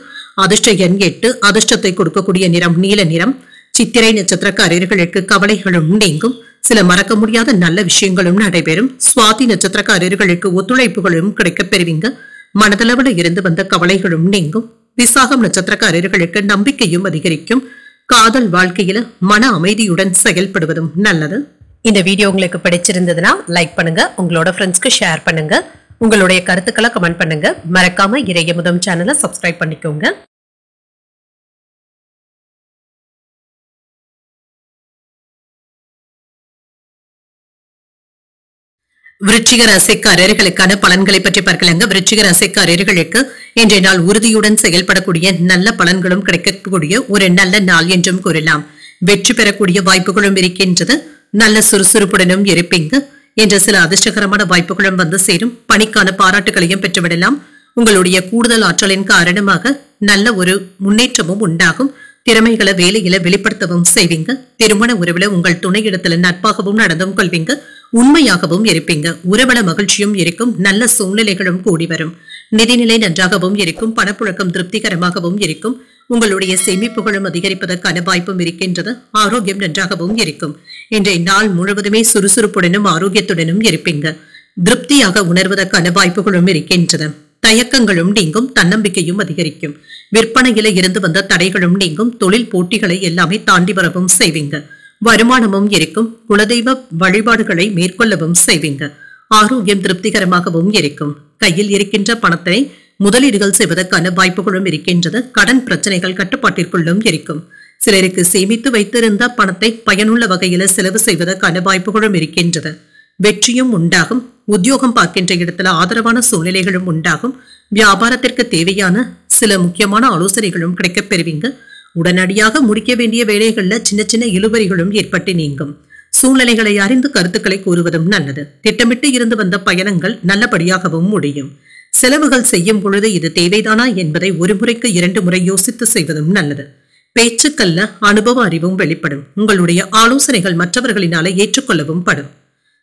அதிர்ஷ்ட எண் 8. அதிர்ஷ்டத்தை கொடுக்கக்கூடிய நிறம் நீல நிறம். சித்திரை நட்சத்திரக்காரர்களுக்கு கவலைகளும் நீங்கும். சில மறக்க முடியாத நல்ல விஷயங்களும் நடைபெறும். சுவாதி நட்சத்திரக்காரர்களுக்கு ஒத்துழைப்புகளும் கிடைக்கப் பெறுவீங்க. மனதளவுல இருந்து வந்த கவலைகளும் நீங்கும். விசாகம் நட்சத்திரக்காரர்களுக்கு நம்பிக்கையும் அதிகரிக்கும். காதல் வாழ்க்கையில மன அமைதியுடன் செயல்படுவதும் நல்லது. இந்த வீடியோ உங்களுக்கு பிடிச்சிருந்ததுன்னா லைக் பண்ணுங்க, உங்களோட ஃப்ரெண்ட்ஸ்க்கு ஷேர் பண்ணுங்க, உங்களுடைய கருத்துக்களை கமெண்ட் பண்ணுங்க. மறக்காம இறையமுதம் சேனலை சப்ஸ்கிரைப் பண்ணிக்கோங்க. விருச்சிக ராசிக்காரர்களுக்கான பலன்களை பற்றி பார்க்கலாங்க. விருச்சிக ராசிக்காரர்களுக்கு இன்றைய நாள் உறுதியுடன் செயல்படக்கூடிய நல்ல பலன்களும் கிடைக்கக்கூடிய ஒரு நல்ல நாள் என்றும் கூறலாம். வெற்றி பெறக்கூடிய வாய்ப்புகளும் இருக்கின்றது. நல்ல சுறுசுறுப்புடனும் இருப்பீங்க. என்ற சில அதிர்ஷ்டகரமான வாய்ப்புகளும் வந்து சேரும். பணிக்கான பாராட்டுகளையும் பெற்றுவிடலாம். உங்களுடைய கூடுதல் ஆற்றலின் காரணமாக நல்ல ஒரு முன்னேற்றமும் உண்டாகும். திறமைகளை வேலையில வெளிப்படுத்தவும் செய்வீங்க. திருமண உறவுல உங்கள் துணையிடத்துல நட்பாகவும் நடந்தும் கொள்வீங்க. உண்மையாகவும் இருப்பீங்க. உறவுல மகிழ்ச்சியும் இருக்கும். நல்ல சூழ்நிலைகளும் கூடி வரும். நிதிநிலை நன்றாகவும் இருக்கும். பணப்புழக்கம் திருப்திகரமாகவும் இருக்கும். உங்களுடைய சேமிப்புகளும் அதிகரிப்பதற்கான வாய்ப்பும் இருக்கின்றது. ஆரோக்கியம் நன்றாகவும் இருக்கும். இன்றைய நாள் முழுவதுமே சுறுசுறுப்புடனும் ஆரோக்கியத்துடனும் இருப்பீங்க. திருப்தியாக உணர்வதற்கான வாய்ப்புகளும் இருக்கின்றது. தயக்கங்களும் நீங்கும். தன்னம்பிக்கையும் அதிகரிக்கும். விற்பனையில இருந்து வந்த தடைகளும் நீங்கும். தொழில் போட்டிகளை எல்லாமே தாண்டி வரவும் செய்வீங்க. வருமானமும் இருக்கும். குலதெய்வ வழிபாடுகளை மேற்கொள்ளவும் செய்வீங்க. ஆரோக்கியம் திருப்திகரமாகவும் இருக்கும். கையில் இருக்கின்ற பணத்தை முதலீடுகள் செய்வதற்கான வாய்ப்புகளும் இருக்கின்றது. கடன் பிரச்சனைகள் கட்டுப்பாட்டிற்குள்ளும் இருக்கும். சிலருக்கு சேமித்து வைத்திருந்த பணத்தை பயனுள்ள வகையில செலவு செய்வதற்கான வாய்ப்புகளும் இருக்கின்றது. வெற்றியும் உண்டாகும். உத்தியோகம் பார்க்கின்ற இடத்துல ஆதரவான சூழ்நிலைகளும் உண்டாகும். வியாபாரத்திற்கு தேவையான சில முக்கியமான ஆலோசனைகளும் கிடைக்கப் பெறுவீங்க. உடனடியாக முடிக்க வேண்டிய வேலைகள்ல சின்ன சின்ன இழுபறிகளும் ஏற்பட்டு நீங்கும். சூழ்நிலைகளை அறிந்து கருத்துக்களை கூறுவதும் நல்லது. திட்டமிட்டு இருந்து வந்த பயணங்கள் நல்லபடியாகவும் முடியும். செலவுகள் செய்யும் பொழுது இது தேவைதானா என்பதை ஒரு முறைக்கு 2 முறை யோசித்து செய்வதும் நல்லது. பேச்சுக்கல்ல அனுபவ அறிவும் வெளிப்படும். உங்களுடைய ஆலோசனைகள் மற்றவர்களினால ஏற்றுக்கொள்ளவும் படும்.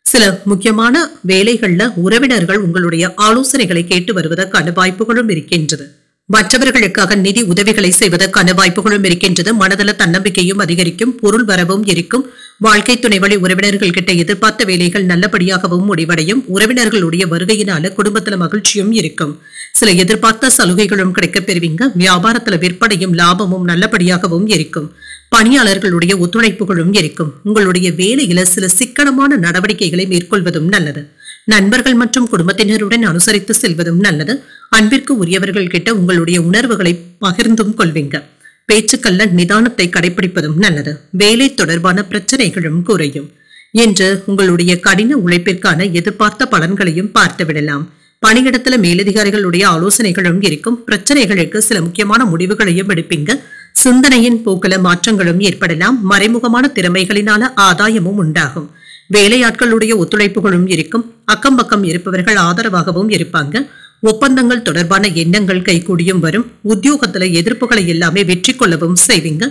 சில முக்கியமான வேலைகள்ல உறவினர்கள் உங்களுடைய ஆலோசனைகளை கேட்டு வருவதற்கான வாய்ப்புகளும் இருக்கின்றது. மற்றவர்களுக்காக நிதி உதவிகளை செய்வதற்கான வாய்ப்புகளும் இருக்கின்றது. மனதள தன்னம்பிக்கையும் அதிகரிக்கும். பொருள் வரவும் இருக்கும். வாழ்க்கை துணை வழி உறவினர்கள் கிட்ட எதிர்பார்த்த வேலைகள் நல்லபடியாகவும் முடிவடையும். உறவினர்களுடைய வருகையினால குடும்பத்துல மகிழ்ச்சியும் இருக்கும். சில எதிர்பார்த்த சலுகைகளும் கிடைக்கப் பெறுவீங்க. வியாபாரத்துல விற்பனையும் லாபமும் நல்லபடியாகவும் இருக்கும். பணியாளர்களுடைய ஒத்துழைப்புகளும் இருக்கும். உங்களுடைய வேலையில சில சிக்கனமான நடவடிக்கைகளை மேற்கொள்வதும் நல்லது. நண்பர்கள் மற்றும் குடும்பத்தினருடன் அனுசரித்து செல்வதும் நல்லது. அன்பிற்கு உரியவர்கள் கிட்ட உங்களுடைய உணர்வுகளை பகிர்ந்தும் கொள்வீங்க. பேச்சுக்கல்ல நிதானத்தை கடைபிடிப்பதும் நல்லது. வேலை தொடர்பான பிரச்சனைகளும் குறையும். என்று உங்களுடைய கடின உழைப்பிற்கான எதிர்பார்த்த பலன்களையும் பார்த்து விடலாம். பணியிடத்துல மேலதிகாரிகளுடைய ஆலோசனைகளும் இருக்கும். பிரச்சனைகளுக்கு சில முக்கியமான முடிவுகளையும் எடுப்பீங்க. சிந்தனையின் போக்குல மாற்றங்களும் ஏற்படலாம். மறைமுகமான திறமைகளினால ஆதாயமும் உண்டாகும். வேலையாட்களுடைய ஒத்துழைப்புகளும் இருக்கும். அக்கம் பக்கம் இருப்பவர்கள் ஆதரவாகவும் இருப்பாங்க. ஒப்பந்தங்கள் தொடர்பான எண்ணங்கள் கைகூடியும் வரும். உத்தியோகத்துல எதிர்ப்புகளை எல்லாமே வெற்றி கொள்ளவும் செய்வீங்க.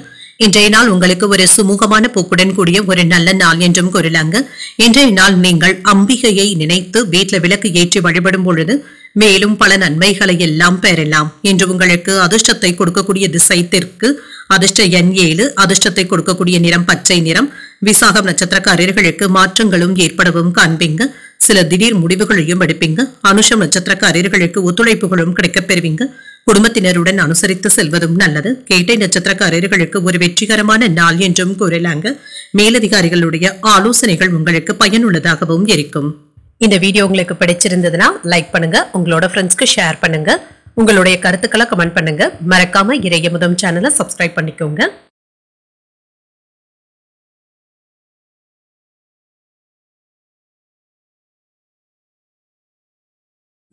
இன்றைய நாள் உங்களுக்கு ஒரு சுமூகமான போக்குடன் கூடிய ஒரு நல்ல நாள் என்றும் கூறலாங்க. இன்றைய நாள் நீங்கள் அம்பிகையை நினைத்து வீட்டுல விளக்கு ஏற்றி வழிபடும் பொழுது மேலும் பல நன்மைகளை எல்லாம் பெறலாம். இன்று உங்களுக்கு அதிர்ஷ்டத்தை கொடுக்கக்கூடிய திசை தெற்கு. அதிர்ஷ்ட எண் 7. அதிர்ஷ்டத்தை கொடுக்கக்கூடிய நிறம் பச்சை நிறம். விசாகம் நட்சத்திரக்காரர்களுக்கு மாற்றங்களும் ஏற்படவும் காண்பீங்க. சில திடீர் முடிவுகளையும் எடுப்பீங்க. அனுஷம் நட்சத்திரக்காரர்களுக்கு ஒத்துழைப்புகளும் கிடைக்கப் பெறுவீங்க. குடும்பத்தினருடன் அனுசரித்து செல்வதும் நல்லது. கேட்டை நட்சத்திரக்காரர்களுக்கு ஒரு வெற்றிகரமான நாள் என்றும் கூறலாங்க. மேலதிகாரிகளுடைய ஆலோசனைகள் உங்களுக்கு பயனுள்ளதாகவும் இருக்கும். இந்த வீடியோ உங்களுக்கு பிடிச்சிருந்ததுன்னா லைக் பண்ணுங்க, உங்களோட ஃப்ரெண்ட்ஸ்க்கு ஷேர் பண்ணுங்க, உங்களுடைய கருத்துக்களை கமெண்ட் பண்ணுங்க. மறக்காம இறையமுதம் சேனலை சப்ஸ்கிரைப் பண்ணிக்கோங்க.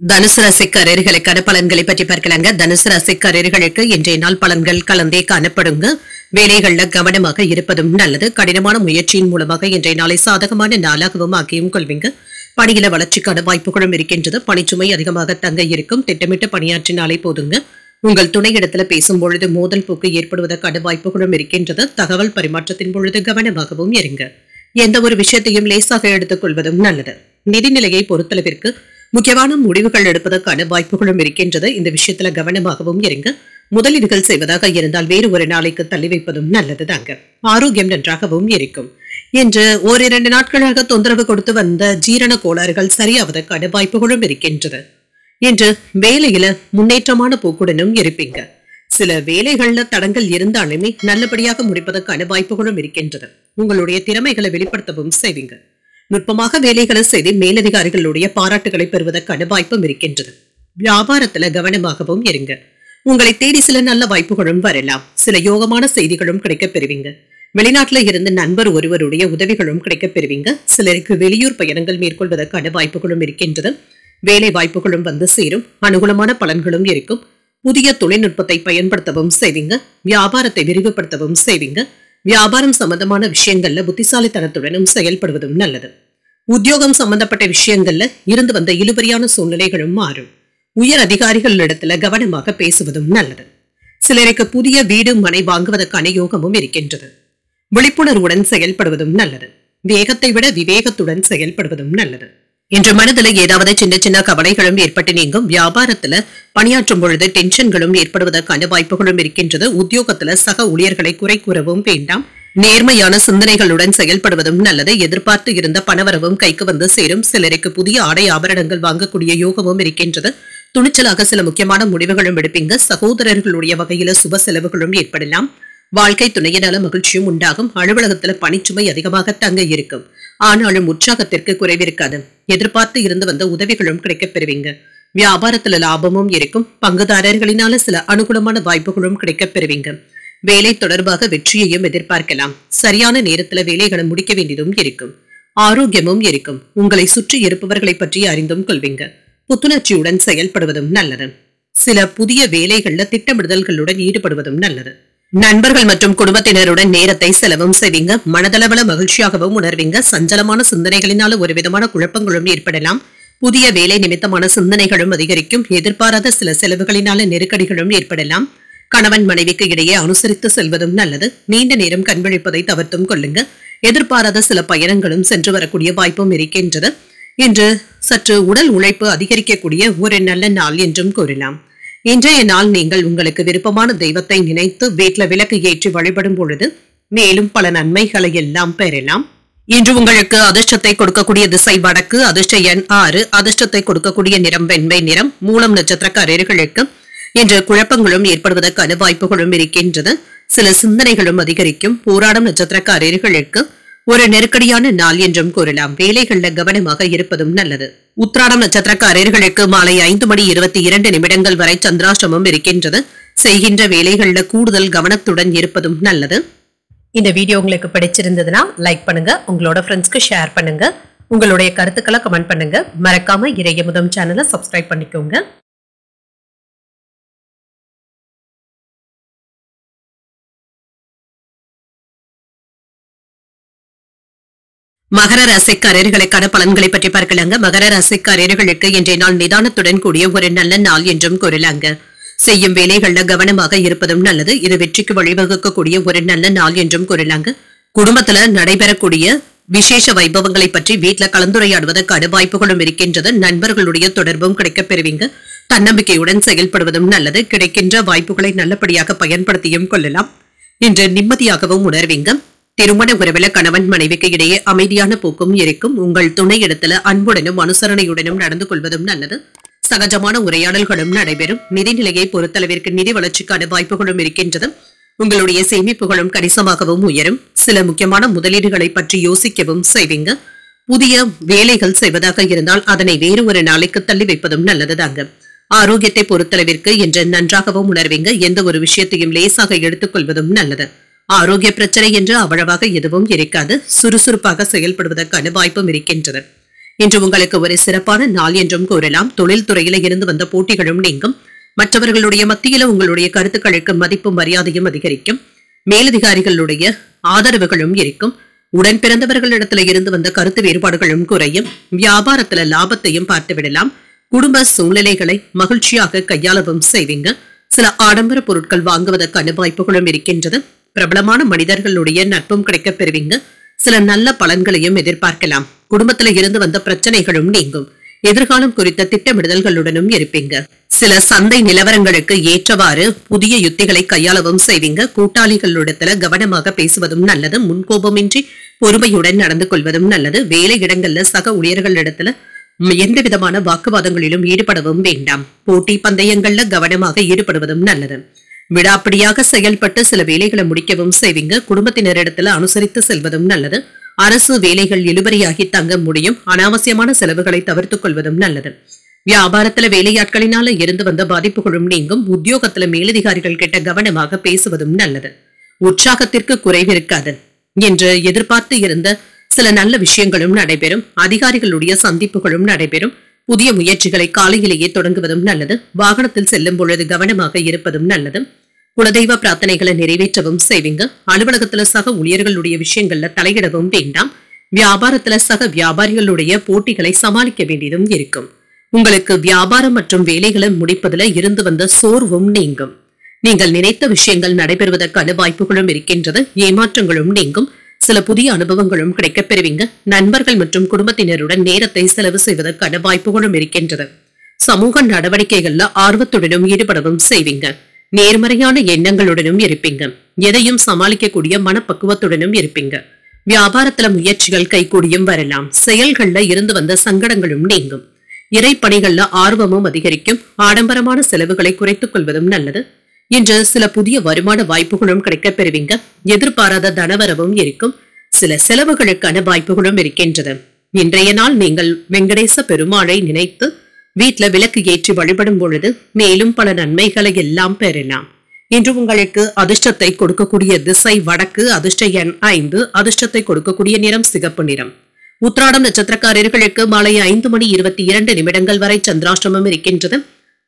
தனுசு ராசிக்காரர்களுக்கான பலன்களை பற்றி பார்க்கலாங்க. தனுசு ராசிக்காரர்களுக்கு இன்றைய நாள் பலன்கள் கலந்தே காணப்படுங்க. வேலைகள்ல கவனமாக இருப்பதும் நல்லது. கடினமான முயற்சியின் மூலமாக இன்றைய நாளை சாதகமான நாளாகவும் ஆக்கியும் கொள்வீங்க. பணியில வளர்ச்சிக்கான வாய்ப்புகளும் இருக்கின்றது. பணிச்சுமை அதிகமாக தங்க இருக்கும். திட்டமிட்டு பணியாற்றினாலே போதுங்க. உங்கள் துணையிடத்துல பேசும் பொழுது மோதல் போக்கு ஏற்படுவதற்கான வாய்ப்புகளும் இருக்கின்றது. தகவல் பரிமாற்றத்தின் பொழுது கவனமாகவும் இருங்க. எந்த ஒரு விஷயத்தையும் லேசாக எடுத்துக் கொள்வதும் நல்லது. நிதிநிலையை பொறுத்தளவிற்கு முக்கியமான முடிவுகள் எடுப்பதற்கான வாய்ப்புகளும் இருக்கின்றது. இந்த விஷயத்துல கவனமாகவும் இருங்க. முதலீடுகள் செய்வதாக இருந்தால் வேறு ஒரு நாளைக்கு தள்ளி வைப்பதும் நல்லது தாங்க. ஆரோக்கியம் நன்றாகவும் இருக்கும். என்று 1-2 நாட்களாக தொந்தரவு கொடுத்து வந்த ஜீரண கோளாறுகள் சரியாவதற்கான வாய்ப்புகளும் இருக்கின்றது. என்று வேலையில முன்னேற்றமான போக்குடனும் இருப்பீங்க. சில வேலைகள்ல தடங்கள் இருந்தாலுமே நல்லபடியாக முடிப்பதற்கான வாய்ப்புகளும் இருக்கின்றது. உங்களுடைய திறமைகளை வெளிப்படுத்தவும் செய்வீங்க. நுட்பமாக வேலைகளை செய்து மேலதிகாரிகளுடைய பாராட்டுகளை பெறுவதற்கான வாய்ப்பும் இருக்கின்றது. வியாபாரத்துல கவனமாகவும் இருங்க. உங்களை தேடி சில நல்ல வாய்ப்புகளும் வரலாம். சில யோகமான செய்திகளும் கிடைக்கப் பெறுவீங்க. வெளிநாட்டுல இருந்து நண்பர் ஒருவருடைய உதவிகளும் கிடைக்கப் பெறுவீங்க. சிலருக்கு வெளியூர் பயணங்கள் மேற்கொள்வதற்கான வாய்ப்புகளும் இருக்கின்றது. வேலை வாய்ப்புகளும் வந்து சேரும். அனுகூலமான பலன்களும் இருக்கும். புதிய தொழில்நுட்பத்தை பயன்படுத்தவும் செய்வீங்க. வியாபாரத்தை விரிவுபடுத்தவும் செய்வீங்க. வியாபாரம் சம்பந்தமான விஷயங்கள்ல புத்திசாலித்தனத்துடனும் செயல்படுவதும் நல்லது. உத்தியோகம் சம்பந்தப்பட்ட விஷயங்கள்ல இருந்து வந்த இழுபறியான சூழ்நிலைகளும் மாறும். உயர் அதிகாரிகளிடத்துல கவனமாக பேசுவதும் நல்லது. சிலருக்கு புதிய வீடு மனை வாங்குவதற்கான யோகமும் இருக்கின்றது. விழிப்புணர்வுடன் செயல்படுவதும் நல்லது. வேகத்தை விட விவேகத்துடன் செயல்படுவதும் நல்லது. இன்று மனதில் ஏதாவது சின்ன சின்ன கவலைகளும் ஏற்பட்டு நீங்கும். வியாபாரத்துல பணியாற்றும் பொழுது டென்ஷன்களும் ஏற்படுவதற்கான வாய்ப்புகளும் இருக்கின்றது. உத்தியோகத்துல சக ஊழியர்களை குறை கூறவும் வேண்டாம். நேர்மையான சிந்தனைகளுடன் செயல்படுவதும் நல்லது. எதிர்பார்த்து இருந்த பணவரவும் கைக்கு வந்து சேரும். சிலருக்கு புதிய ஆடை ஆபரணங்கள் வாங்கக்கூடிய யோகமும் இருக்கின்றது. துணிச்சலாக சில முக்கியமான முடிவுகளும் எடுப்பீங்க. சகோதரர்களுடைய வகையில சுப செலவுகளும் ஏற்படலாம். வாழ்க்கை துணையினால மகிழ்ச்சியும் உண்டாகும். அலுவலகத்துல பணிச்சுமை அதிகமாக தங்க இருக்கும். ஆனாலும் உற்சாகத்திற்கு குறைவிருக்காது. எதிர்பார்த்து இருந்து வந்த உதவிகளும் கிடைக்கப் பெறுவீங்க. வியாபாரத்துல லாபமும் இருக்கும். பங்குதாரர்களினால சில அனுகூலமான வாய்ப்புகளும் கிடைக்கப் பெறுவீங்க. வேலை தொடர்பாக வெற்றியையும் எதிர்பார்க்கலாம். சரியான நேரத்துல வேலைகளை முடிக்க வேண்டியதும் இருக்கும். ஆரோக்கியமும் இருக்கும். உங்களை சுற்றி இருப்பவர்களை பற்றி அறிந்தும் கொள்வீங்க. புத்துணர்ச்சியுடன் செயல்படுவதும் நல்லது. சில புதிய வேலைகள்ல திட்டமிடுதல்களுடன் ஈடுபடுவதும் நல்லது. நண்பர்கள் மற்றும் குடும்பத்தினருடன் நேரத்தை செலவும் செய்வீங்க. மனதளவுல மகிழ்ச்சியாகவும் உணர்வீங்க. சஞ்சலமான சிந்தனைகளினால ஒரு விதமான குழப்பங்களும் ஏற்படலாம். புதிய வேலை நிமித்தமான சிந்தனைகளும் அதிகரிக்கும். எதிர்பாராத சில செலவுகளினால நெருக்கடிகளும் ஏற்படலாம். கணவன் மனைவிக்கு இடையே அனுசரித்து செல்வதும் நல்லது. நீண்ட நேரம் கண்விழிப்பதை தவிர்த்தும் கொள்ளுங்க. எதிர்பாராத சில பயணங்களும் சென்று வரக்கூடிய வாய்ப்பும் இருக்கின்றது. இன்று சற்று உடல் உழைப்பு அதிகரிக்கக்கூடிய ஒரு நல்ல நாள் என்றும் கூறலாம். இன்றைய நாள் நீங்கள் உங்களுக்கு விருப்பமான தெய்வத்தை நினைத்து வீட்டுல விளக்கு ஏற்றி வழிபடும் பொழுது மேலும் பல நன்மைகளை எல்லாம் பெறலாம். இன்று உங்களுக்கு அதிர்ஷ்டத்தை கொடுக்கக்கூடிய திசை வடக்கு. அதிர்ஷ்ட எண் 6. அதிர்ஷ்டத்தை கொடுக்கக்கூடிய நிறம் வெண்மை நிறம். மூலம் நட்சத்திரக்காரர்களுக்கு இன்று குழப்பங்களும் ஏற்படுவதற்கான வாய்ப்புகளும் இருக்கின்றது. சில சிந்தனைகளும் அதிகரிக்கும். போராடும் நட்சத்திரக்காரர்களுக்கு ஒரு நெருக்கடியான நாள் என்றும் கூறலாம். வேலைகள்ல கவனமாக இருப்பதும் நல்லது. உத்திராடம் நட்சத்திரக்காரர்களுக்கு மாலை 5:22 வரை சந்திராஷ்டமம் இருக்கின்றது. செய்கின்ற வேலைகள்ல கூடுதல் கவனத்துடன் இருப்பதும் நல்லது. இந்த வீடியோ உங்களுக்கு பிடிச்சிருந்ததுன்னா லைக் பண்ணுங்க. உங்களோட ஃப்ரெண்ட்ஸ்க்கு ஷேர் பண்ணுங்க. உங்களுடைய கருத்துக்களை கமெண்ட் பண்ணுங்க. மறக்காம இறையமுதம் சேனலை சப்ஸ்கிரைப் பண்ணிக்கோங்க. மகர ராசிக்காரர்களுக்கான பலன்களை பற்றி பார்க்கலாங்க. மகர ராசிக்காரர்களுக்கு இன்றைய நாள் நிதானத்துடன் கூடிய ஒரு நல்ல நாள் என்றும் கூறலாங்க. செய்யும் வேலைகள்ல கவனமாக இருப்பதும் நல்லது. இது வெற்றிக்கு வழிவகுக்கக்கூடிய ஒரு நல்ல நாள் என்றும் கூறலாங்க. குடும்பத்துல நடைபெறக்கூடிய விசேஷ வைபவங்களை பற்றி வீட்டுல கலந்துரையாடுவதற்கான வாய்ப்புகளும் இருக்கின்றது. நண்பர்களுடைய தொடர்பும் கிடைக்கப் பெறுவீங்க. தன்னம்பிக்கையுடன் செயல்படுவதும் நல்லது. கிடைக்கின்ற வாய்ப்புகளை நல்லபடியாக பயன்படுத்தியும் கொள்ளலாம். இன்று நிம்மதியாகவும் உணர்வீங்க. திருமண உறவுல கணவன் மனைவிக்கு இடையே அமைதியான போக்கும் இருக்கும். உங்கள் துணை இடத்துல அன்புடனும் அனுசரணையுடனும் நடந்து கொள்வதும் நல்லது. சகஜமான உரையாடல்களும் நடைபெறும். நிதிநிலையை பொறுத்தளவிற்கு நிதி வளர்ச்சிக்கான வாய்ப்புகளும் இருக்கின்றது. உங்களுடைய சேமிப்புகளும் கணிசமாகவும் உயரும். சில முக்கியமான முதலீடுகளை பற்றி யோசிக்கவும் செய்வீங்க. புதிய வேலைகள் செய்வதாக இருந்தால் அதனை வேறு ஒரு நாளைக்கு தள்ளி வைப்பதும் நல்லதுதாங்க. ஆரோக்கியத்தை பொறுத்தளவிற்கு இன்று நன்றாகவும் உணர்வீங்க. எந்த ஒரு விஷயத்தையும் லேசாக எடுத்துக் கொள்வதும் நல்லது. ஆரோக்கிய பிரச்சனை என்று அவ்வளவாக எதுவும் இருக்காது. சுறுசுறுப்பாக செயல்படுவதற்கான வாய்ப்பும் இருக்கின்றது. இன்று உங்களுக்கு ஒரு சிறப்பான நாள் என்றும் கூறலாம். தொழில் துறையில இருந்து வந்த போட்டிகளும் நீங்கும். மற்றவர்களுடைய மத்தியில உங்களுடைய கருத்துக்களுக்கு மதிப்பும் மரியாதையும் அதிகரிக்கும். மேலதிகாரிகளுடைய ஆதரவுகளும் இருக்கும். உடன் பிறந்தவர்களிடத்துல இருந்து வந்த கருத்து வேறுபாடுகளும் குறையும். வியாபாரத்துல லாபத்தையும் பார்த்து விடலாம். குடும்ப சூழ்நிலைகளை மகிழ்ச்சியாக கையாளவும் செய்வீங்க. சில ஆடம்பர பொருட்கள் வாங்குவதற்கான வாய்ப்புகளும் இருக்கின்றது. பிரபலமான மனிதர்களுடைய நட்பும் கிடைக்கப் பெறுவீங்க. சில நல்ல பலன்களையும் எதிர்பார்க்கலாம். குடும்பத்துல இருந்து வந்த பிரச்சனைகளும் நீங்கும். எதிர்காலம் குறித்த திட்டமிடுதல்களுடனும் இருப்பீங்க. சில சந்தை நிலவரங்களுக்கு ஏற்றவாறு புதிய யுத்திகளை கையாளவும் செய்வீங்க. கூட்டாளிகளிடத்துல கவனமாக பேசுவதும் நல்லது. முன்கோபமின்றி பொறுமையுடன் நடந்து கொள்வதும் நல்லது. வேலை இடங்கள்ல சக ஊழியர்களிடத்துல எந்த விதமான வாக்குவாதங்களிலும் ஈடுபடவும் வேண்டாம். போட்டி பந்தயங்கள்ல கவனமாக ஈடுபடுவதும் நல்லது. விடாப்பிடியாக செயல்பட்டு சில வேலைகளை முடிக்கவும் செய்வீங்க. குடும்பத்தினரிடத்துல அனுசரித்து செல்வதும் நல்லது. அரசு வேலைகள் இழுபறியாகி தங்க முடியும். அனாவசியமான செலவுகளை தவிர்த்துக் கொள்வதும் நல்லது. வியாபாரத்துல வேலையாட்களினால இருந்து வந்த பாதிப்புகளும் நீங்கும். உத்தியோகத்துல மேலதிகாரிகள் கிட்ட கவனமாக பேசுவதும் நல்லது. உற்சாகத்திற்கு குறைவு இருக்காது என்று எதிர்பார்த்து இருந்த சில நல்ல விஷயங்களும் நடைபெறும். அதிகாரிகளுடைய சந்திப்புகளும் நடைபெறும். புதிய முயற்சிகளை காலையிலேயே தொடங்குவதும் நல்லது. வாகனத்தில் செல்லும் பொழுது கவனமாக இருப்பதும் நல்லது. குலதெய்வ பிரார்த்தனைகளை நிறைவேற்றவும் செய்வீங்க. அலுவலகத்துல சக ஊழியர்களுடைய விஷயங்கள்ல தலையிடவும் வேண்டாம். வியாபாரத்துல சக வியாபாரிகளுடைய போட்டிகளை சமாளிக்க வேண்டியதும் இருக்கும். உங்களுக்கு வியாபாரம் மற்றும் வேலைகளை முடிப்பதுல இருந்து வந்த சோர்வும் நீங்கும். நீங்கள் நினைத்த விஷயங்கள் நடைபெறுவதற்கான வாய்ப்புகளும் இருக்கின்றது. ஏமாற்றங்களும் நீங்கும். சில புதிய அனுபவங்களும் கிடைக்கப் பெறுவீங்க. நண்பர்கள் மற்றும் குடும்பத்தினருடன் நேரத்தை செலவு செய்வதற்கான வாய்ப்புகளும் இருக்கின்றது. சமூக நடவடிக்கைகள்ல ஆர்வத்துடனும் ஈடுபடவும் செய்வீங்க. நேர்மறையான எண்ணங்களுடனும் இருப்பீங்க. எதையும் சமாளிக்கக்கூடிய மனப்பக்குவத்துடனும் இருப்பீங்க. வியாபாரத்துல முயற்சிகள் கைகூடியும் வரலாம். செயல்கள்ல இருந்து வந்த சங்கடங்களும் நீங்கும். இறைப்பணிகள்ல ஆர்வமும் அதிகரிக்கும். ஆடம்பரமான செலவுகளை குறைத்துக் கொள்வதும் நல்லது. இன்று சில புதிய வருமான வாய்ப்புகளும் கிடைக்கப் பெறுவீங்க. எதிர்பாராத தனவரவும் இருக்கும். சில செலவுகளுக்கான வாய்ப்புகளும் இருக்கின்றது. இன்றைய நாள் நீங்கள் வெங்கடேச பெருமாளை நினைத்து வீட்டுல விளக்கு ஏற்றி வழிபடும் பொழுது மேலும் பல நன்மைகளை எல்லாம் பெறலாம். இன்று உங்களுக்கு அதிர்ஷ்டத்தை கொடுக்கக்கூடிய திசை வடக்கு. அதிர்ஷ்ட எண் 5. அதிர்ஷ்டத்தை கொடுக்கக்கூடிய நிறம் சிகப்பு நிறம். உத்திராடம் நட்சத்திரக்காரர்களுக்கு மாலை 5:22 வரை சந்திராஷ்டமம் இருக்கின்றது.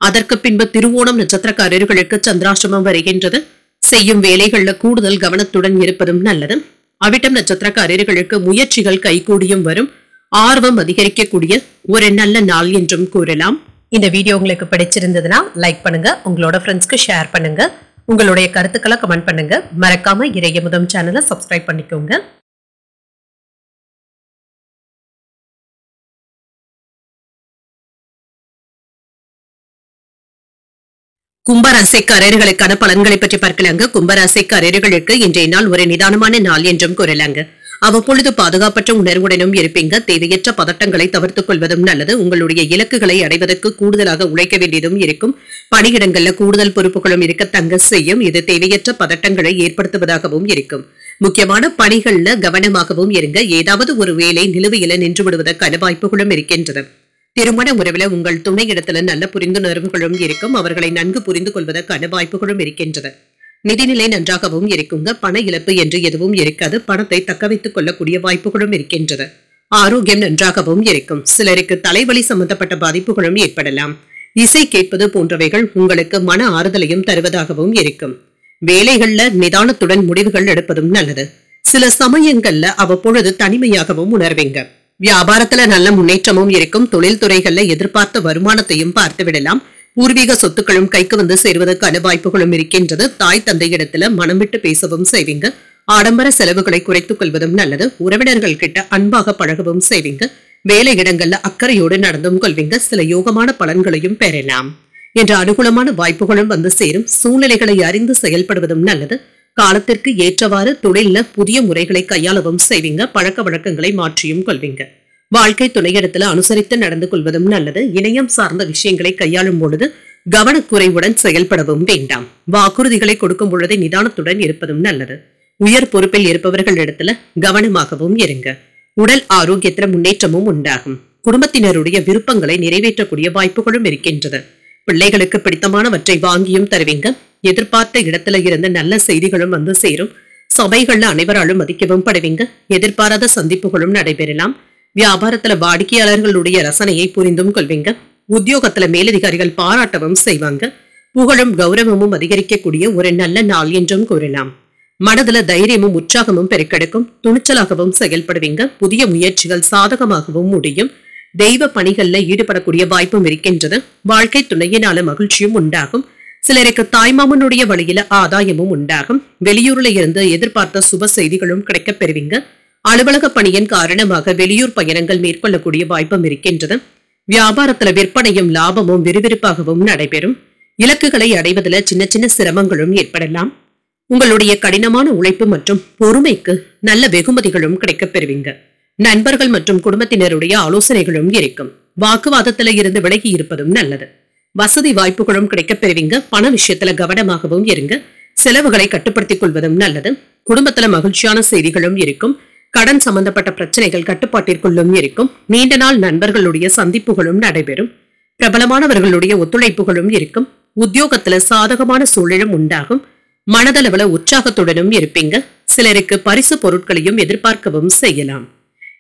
அதற்கு பின்பு திருவோணம் நட்சத்திரக்காரர்களுக்கு சந்திராஷ்டமம் வருகின்றது. செய்யும் வேலைகள்ல கூடுதல் கவனத்துடன் இருப்பதும் நல்லது. அவிட்டம் நட்சத்திரக்காரர்களுக்கு முயற்சிகள் கைகூடியும் வரும். ஆர்வம் அதிகரிக்கக்கூடிய ஒரு நல்ல நாள் என்றும் கூறலாம். இந்த வீடியோ உங்களுக்கு பிடிச்சிருந்ததுன்னா லைக் பண்ணுங்க. உங்களோட ஃப்ரெண்ட்ஸ்க்கு ஷேர் பண்ணுங்க. உங்களுடைய கருத்துக்களை கமெண்ட் பண்ணுங்க. மறக்காம இறையமுதம் சேனலை சப்ஸ்கிரைப் பண்ணிக்கோங்க. கும்பராசிக்காரர்களுக்கான பலன்களை பற்றி பார்க்கலாங்க. கும்பராசிக்காரர்களுக்கு இன்றைய நாள் ஒரு நிதானமான நாள் என்றும் கூறலாங்க. அவ்வப்பொழுது பாதுகாப்பற்ற உணர்வுடனும் இருப்பீங்க. தேவையற்ற பதட்டங்களை தவிர்த்துக் கொள்வதும் நல்லது. உங்களுடைய இலக்குகளை அடைவதற்கு கூடுதலாக உழைக்க வேண்டியதும் இருக்கும். பணியிடங்கள்ல கூடுதல் பொறுப்புகளும் இருக்க தங்க செய்யும். இது தேவையற்ற பதட்டங்களை ஏற்படுத்துவதாகவும் இருக்கும். முக்கியமான பணிகள்ல கவனமாகவும் இருங்க. ஏதாவது ஒரு வேலை நிலுவையில நின்று விடுவதற்கான வாய்ப்புகளும் இருக்கின்றது. திருமண உறவுல உங்கள் துணை இடத்துல நல்ல புரிந்துணர்வுகளும் இருக்கும். அவர்களை நன்கு புரிந்து கொள்வதற்கான வாய்ப்புகளும் இருக்கின்றது. நிதிநிலை நன்றாகவும் இருக்குங்க. பண இழப்பு என்று எதுவும் இருக்காது. பணத்தை தக்க வைத்துக் கொள்ளக்கூடிய வாய்ப்புகளும் இருக்கின்றது. ஆரோக்கியம் நன்றாகவும் இருக்கும். சிலருக்கு தலைவலி சம்பந்தப்பட்ட பாதிப்புகளும் ஏற்படலாம். இசை கேட்பது போன்றவைகள் உங்களுக்கு மன ஆறுதலையும் தருவதாகவும் இருக்கும். வேலைகள்ல நிதானத்துடன் முடிவுகள் எடுப்பதும் நல்லது. சில சமயங்கள்ல அவ்வப்பொழுது தனிமையாகவும் உணர்வீங்க. வியாபாரத்துல நல்ல முன்னேற்றமும் இருக்கும். தொழில் துறைகள்ல எதிர்பார்த்த வருமானத்தையும் பார்த்து விடலாம். பூர்வீக சொத்துக்களும் கைக்கு வந்து சேருவதற்கான வாய்ப்புகளும் இருக்கின்றது. தாய் தந்தையிடத்துல மனம் விட்டு பேசவும் செய்வீங்க. ஆடம்பர செலவுகளை குறைத்துக் கொள்வதும் நல்லது. உறவினர்கள் கிட்ட அன்பாக பழகவும் செய்வீங்க. வேலை இடங்கள்ல அக்கறையோடு நடந்தும் கொள்வீங்க. சில யோகமான பலன்களையும் பெறலாம். என்ற அனுகூலமான வாய்ப்புகளும் வந்து சேரும். சூழ்நிலைகளை அறிந்து செயல்படுவதும் நல்லது. காலத்திற்கு ஏற்றவாறு தொழில புதிய முறைகளை கையாளவும் செய்வீங்க. பழக்க வழக்கங்களை மாற்றியும் கொள்வீங்க. வாழ்க்கை துணையிடத்துல அனுசரித்து நடந்து கொள்வதும் நல்லது. இணையம் சார்ந்த விஷயங்களை கையாளும் பொழுது கவனக்குறைவுடன் செயல்படவும் வேண்டாம். வாக்குறுதிகளை கொடுக்கும் பொழுது நிதானத்துடன் இருப்பதும் நல்லது. உயர் பொறுப்பில் இருப்பவர்கள் இடத்துல கவனமாகவும் இருங்க. உடல் ஆரோக்கியத்துல முன்னேற்றமும் உண்டாகும். குடும்பத்தினருடைய விருப்பங்களை நிறைவேற்றக்கூடிய வாய்ப்புகளும் இருக்கின்றது. பிள்ளைகளுக்கு பிடித்தமானவற்றை வாங்கியும் தருவீங்க. எதிர்பார்த்த இடத்துல இருந்த நல்ல செய்திகளும் வந்து சேரும். சபைகள்ல அனைவராலும் மதிக்கவும் படுவீங்க. எதிர்பாராத சந்திப்புகளும் நடைபெறலாம். வியாபாரத்துல வாடிக்கையாளர்களுடைய ரசனையை புரிந்தும் கொள்வீங்க. உத்தியோகத்துல மேலதிகாரிகள் பாராட்டவும் செய்வாங்க. புகழும் கௌரவமும் அதிகரிக்கக்கூடிய ஒரு நல்ல நாள் என்றும் கூறலாம். மனதுல தைரியமும் உற்சாகமும் பெருக்கெடுக்கும். துணிச்சலாகவும் செயல்படுவீங்க. புதிய முயற்சிகள் சாதகமாகவும் முடியும். தெய்வ பணிகள்ல ஈடுபடக்கூடிய வாய்ப்பும் இருக்கின்றது. வாழ்க்கை துணையினால மகிழ்ச்சியும் உண்டாகும். சிலருக்கு தாய்மாமனுடைய வழியில ஆதாயமும் உண்டாகும். வெளியூர்ல இருந்து எதிர்பார்த்த சுப செய்திகளும் கிடைக்கப் பெறுவீங்க. அலுவலக பணியின் காரணமாக வெளியூர் பயணங்கள் மேற்கொள்ளக்கூடிய வாய்ப்பும் இருக்கின்றது. வியாபாரத்துல விற்பனையும் லாபமும் விறுவிறுப்பாகவும் நடைபெறும். இலக்குகளை அடைவதில் சின்ன சின்ன சிரமங்களும் ஏற்படலாம். உங்களுடைய கடினமான உழைப்பு மற்றும் பொறுமைக்கு நல்ல வெகுமதிகளும் கிடைக்கப் பெறுவீங்க. நண்பர்கள் மற்றும் குடும்பத்தினருடைய ஆலோசனைகளும் இருக்கும். வாக்குவாதத்துல இருந்து விலகி இருப்பதும் நல்லது. வசதி வாய்ப்புகளும் கிடைக்கப் பெறுவீங்க. பண விஷயத்துல கவனமாகவும் இருங்க. செலவுகளை கட்டுப்படுத்திக் கொள்வதும் நல்லது. குடும்பத்துல மகிழ்ச்சியான செய்திகளும் இருக்கும். கடன் சம்பந்தப்பட்ட பிரச்சனைகள் கட்டுப்பாட்டிற்குள்ளும் இருக்கும். நீண்ட நாள் நண்பர்களுடைய சந்திப்புகளும் நடைபெறும். பிரபலமானவர்களுடைய ஒத்துழைப்புகளும் இருக்கும். உத்தியோகத்துல சாதகமான சூழலும் உண்டாகும். மனதளவுல உற்சாகத்துடனும் இருப்பீங்க. சிலருக்கு பரிசு பொருட்களையும் எதிர்பார்க்கவும் செய்யலாம்.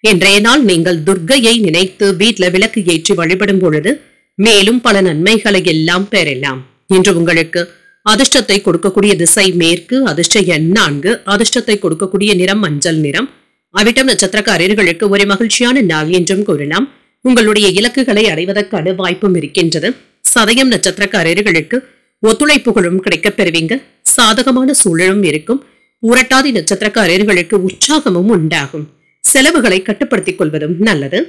இன்றைய நாள் நீங்கள் துர்க்கையை நினைத்து வீட்ல விளக்கு ஏற்றி வழிபடும் பொழுது மேலும் பல நன்மைகளை எல்லாம் பெறலாம். இன்று உங்களுக்கு அதிர்ஷ்டத்தை கொடுக்கக்கூடிய திசை மேற்கு. அதிர்ஷ்ட எண் 4. அதிர்ஷ்டத்தை கொடுக்கக்கூடிய நிறம் மஞ்சள் நிறம். அவிட்டம் நட்சத்திரக்காரர்களுக்கு ஒரு மகிழ்ச்சியான நாள் என்றும் கூறலாம். உங்களுடைய இலக்குகளை அடைவதற்கான வாய்ப்பும் இருக்கின்றது. சதயம் நட்சத்திரக்காரர்களுக்கு ஒத்துழைப்புகளும் கிடைக்கப் பெறுவீங்க. சாதகமான சூழலும் இருக்கும். பூரட்டாதி நட்சத்திரக்காரர்களுக்கு உற்சாகமும் உண்டாகும். செலவுகளை கட்டுப்படுத்திக் கொள்வதும் நல்லது.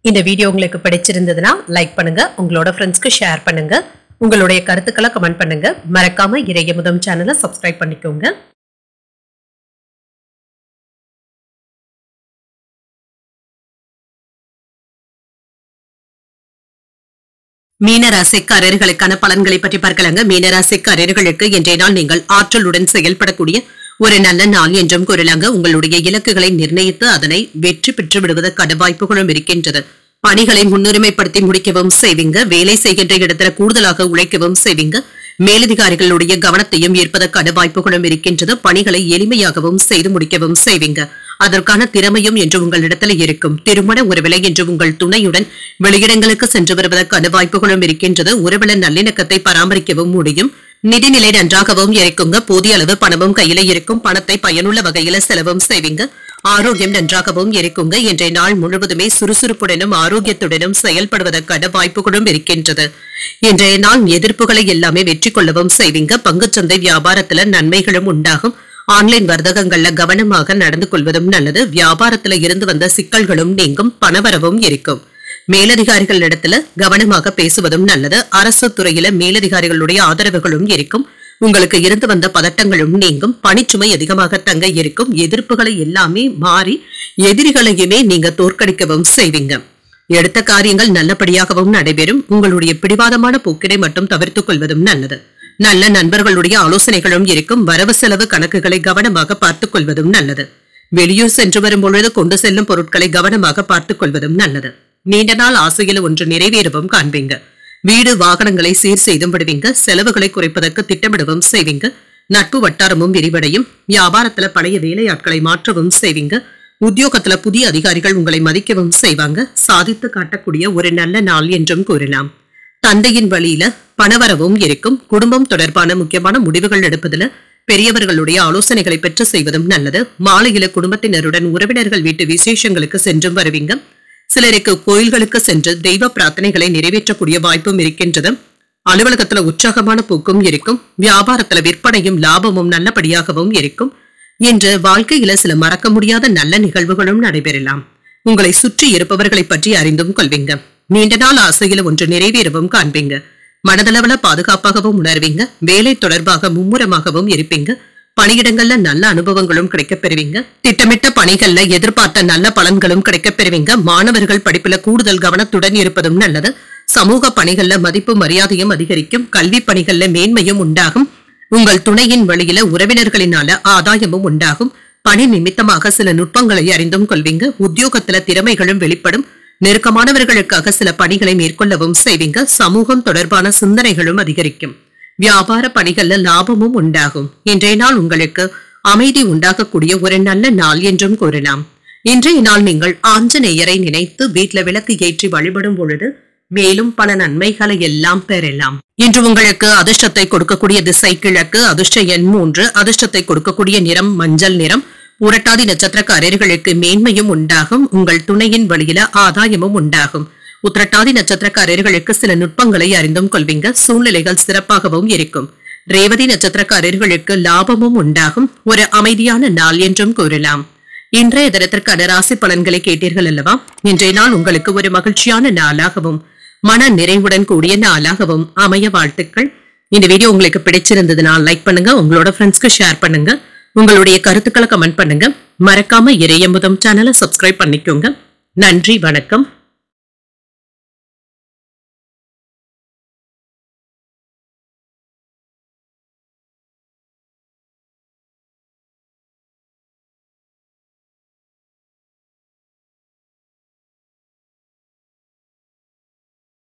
இந்த வீடியோ உங்களுக்கு பிடிச்சிருந்ததுன்னா லைக் பண்ணுங்க. உங்களோட ஃப்ரெண்ட்ஸ்க்கு ஷேர் பண்ணுங்க. உங்களுடைய கருத்துக்களை கமெண்ட் பண்ணுங்க. மறக்காம இறையமுதம் சேனலை சப்ஸ்கிரைப் பண்ணிக்கோங்க. மீனராசிக்காரர்களுக்கான பலன்களை பற்றி பார்க்கலாங்க. மீனராசிக்காரர்களுக்கு இன்றைய நாள் நீங்கள் ஆற்றலுடன் செயல்படக்கூடிய ஒரு நல்ல நாள் என்றும் கூறலாங்க. உங்களுடைய இலக்குகளை நிர்ணயித்து அதனை வெற்றி பெற்று விடுவதற்கான வாய்ப்புகளும் இருக்கின்றது. பணிகளை முன்னுரிமைப்படுத்தி முடிக்கவும் செய்வீங்க. வேலை செய்கின்ற இடத்துல கூடுதலாக உழைக்கவும் செய்வீங்க. மேலதிகாரிகளுடைய கவனத்தையும் ஈர்ப்பதற்கான வாய்ப்புகளும் இருக்கின்றது. பணிகளை எளிமையாகவும் செய்து முடிக்கவும் செய்வீங்க. அதற்கான திறமையும் என்று உங்களிடத்துல இருக்கும். திருமண உறவிலை என்று உங்கள் துணையுடன் வெளியிடங்களுக்கு சென்று வருவதற்கான வாய்ப்புகளும் இருக்கின்றது. உறவில நல்லிணக்கத்தை பராமரிக்கவும் முடியும். நிதிநிலை நன்றாகவும் இருக்குங்க. போதிய அளவு பணமும் கையில இருக்கும். பணத்தை பயனுள்ள வகையில செலவும் செய்வீங்க. ஆரோக்கியம் நன்றாகவும் இருக்குங்க. இன்றைய நாள் முழுவதுமே சுறுசுறுப்புடனும் ஆரோக்கியத்துடனும் செயல்படுவதற்கான வாய்ப்புகளும் இருக்கின்றது. இன்றைய நாள் எதிர்ப்புகளை எல்லாமே வெற்றி கொள்ளவும் செய்வீங்க. பங்குச்சந்தை வியாபாரத்துல நன்மைகளும் உண்டாகும். ஆன்லைன் வர்த்தகங்கள்ல கவனமாக நடந்து கொள்வதும் நல்லது. வியாபாரத்துல இருந்து வந்த சிக்கல்களும் நீங்கும். பணவரவும் இருக்கும். மேலதிகாரிகள் இடத்துல கவனமாக பேசுவதும் நல்லது. அரசு துறையில மேலதிகாரிகளுடைய ஆதரவுகளும் இருக்கும். உங்களுக்கு இருந்து வந்த பதட்டங்களும் நீங்கும். பணிச்சுமை அதிகமாக தங்க இருக்கும். எதிர்ப்புகளை எல்லாமே மாறி எதிரிகளையுமே நீங்க தோற்கடிக்கவும் செய்வீங்க. எடுத்த காரியங்கள் நல்லபடியாகவும் நடைபெறும். உங்களுடைய பிடிவாதமான போக்கினை மட்டும் தவிர்த்துக் கொள்வதும் நல்லது. நல்ல நண்பர்களுடைய ஆலோசனைகளும் இருக்கும். வரவு செலவு கணக்குகளை கவனமாக பார்த்துக் கொள்வதும் நல்லது. வெளியூர் சென்று வரும் பொழுது கொண்டு செல்லும் பொருட்களை கவனமாக பார்த்துக் கொள்வதும் நல்லது. நீண்ட நாள் ஆசையில ஒன்று நிறைவேறவும் காண்பீங்க. வீடு வாகனங்களை சீர் செய்தும் விடுவீங்க. செலவுகளை குறைப்பதற்கு திட்டமிடவும் செய்வீங்க. நட்பு வட்டாரமும் விரிவடையும். வியாபாரத்துல பழைய வேலையாட்களை மாற்றவும் செய்வீங்க. உத்தியோகத்துல புதிய அதிகாரிகள் உங்களை மதிக்கவும் செய்வாங்க. சாதித்து காட்டக்கூடிய ஒரு நல்ல நாள் என்றும் கூறலாம். தந்தையின் வழியில பணவரவும் இருக்கும். குடும்பம் தொடர்பான முக்கியமான முடிவுகள் எடுப்பதுல பெரியவர்களுடைய ஆலோசனைகளை பெற்று செய்வதும் நல்லது. மாலையில குடும்பத்தினருடன் உறவினர்கள் வீட்டு விசேஷங்களுக்கு சென்றும் வருவீங்க. சிலருக்கு கோயில்களுக்கு சென்று தெய்வ பிரார்த்தனைகளை நிறைவேற்றக்கூடிய வாய்ப்பும் இருக்கின்றது. அலுவலகத்துல உற்சாகமான போக்கும் இருக்கும். வியாபாரத்துல விற்பனையும் லாபமும் நல்லபடியாகவும் இருக்கும். இன்று வாழ்க்கையில சில மறக்க முடியாத நல்ல நிகழ்வுகளும் நடைபெறலாம். உங்களை சுற்றி இருப்பவர்களை பற்றி அறிந்தும் கொள்வீங்க. நீண்ட நாள் ஆசையில ஒன்று நிறைவேறவும் காண்பீங்க. மனதளவுல பாதுகாப்பாகவும் உணர்வீங்க. வேலை தொடர்பாக மும்முரமாகவும் இருப்பீங்க. பணியிடங்கள்ல நல்ல அனுபவங்களும் கிடைக்கப் பெறுவீங்க. திட்டமிட்ட பணிகள்ல எதிர்பார்த்த நல்ல பலன்களும் கிடைக்கப் பெறுவீங்க. மாணவர்கள் படிப்புல கூடுதல் கவனத்துடன் இருப்பதும் நல்லது. சமூக பணிகள்ல மதிப்பு மரியாதையும் அதிகரிக்கும். கல்வி பணிகள்ல மேன்மையும் உண்டாகும். உங்கள் துணையின் வழியில உறவினர்களினால ஆதாயமும் உண்டாகும். பணி நிமித்தமாக சில நுட்பங்களை அறிந்தும் கொள்வீங்க. உத்தியோகத்துல திறமைகளும் வெளிப்படும். நெருக்கமானவர்களுக்காக சில பணிகளை மேற்கொள்ளவும் செய்வீங்க. சமூகம் தொடர்பான சிந்தனைகளும் அதிகரிக்கும். வியாபார பணிகள்ல லாபமும் உண்டாகும். இன்றைய நாள் உங்களுக்கு அமைதி உண்டாகக்கூடிய ஒரு நல்ல நாள் என்றும் கூறலாம். இன்றைய நாள் நீங்கள் ஆஞ்சநேயரை நினைத்து வீட்ல விளக்கு ஏற்றி வழிபடும் பொழுது மேலும் பல நன்மைகளை எல்லாம் பெறலாம். இன்று உங்களுக்கு அதிர்ஷ்டத்தை கொடுக்கக்கூடிய திசை கிழக்கு. அதிர்ஷ்ட எண் 3. அதிர்ஷ்டத்தை கொடுக்கக்கூடிய நிறம் மஞ்சள் நிறம். புரட்டாதி நட்சத்திரக்காரர்களுக்கு மேன்மையும் உண்டாகும். உங்கள் துணையின் வழியில ஆதாயமும் உண்டாகும். உத்திரட்டாதி நட்சத்திரக்காரர்களுக்கு சில நுட்பங்களை அறிந்தும் கொள்வீங்க. சூழ்நிலைகள் சிறப்பாகவும் இருக்கும். ரேவதி நட்சத்திரக்காரர்களுக்கு லாபமும் உண்டாகும். ஒரு அமைதியான நாள் என்றும் கூறலாம். இன்றைய தினத்திற்கான ராசி பலன்களை கேட்டீர்கள் அல்லவா? இன்றைய நாள் உங்களுக்கு ஒரு மகிழ்ச்சியான நாளாகவும் மன நிறைவுடன் கூடிய நாளாகவும் அமைய வாழ்த்துக்கள். இந்த வீடியோ உங்களுக்கு பிடிச்சிருந்ததுனால் லைக் பண்ணுங்க. உங்களோட ஃப்ரெண்ட்ஸ்க்கு ஷேர் பண்ணுங்க. உங்களுடைய கருத்துக்களை கமெண்ட் பண்ணுங்க. மறக்காம இறையமுதம் சேனலை சப்ஸ்கிரைப் பண்ணிக்கோங்க. நன்றி, வணக்கம்.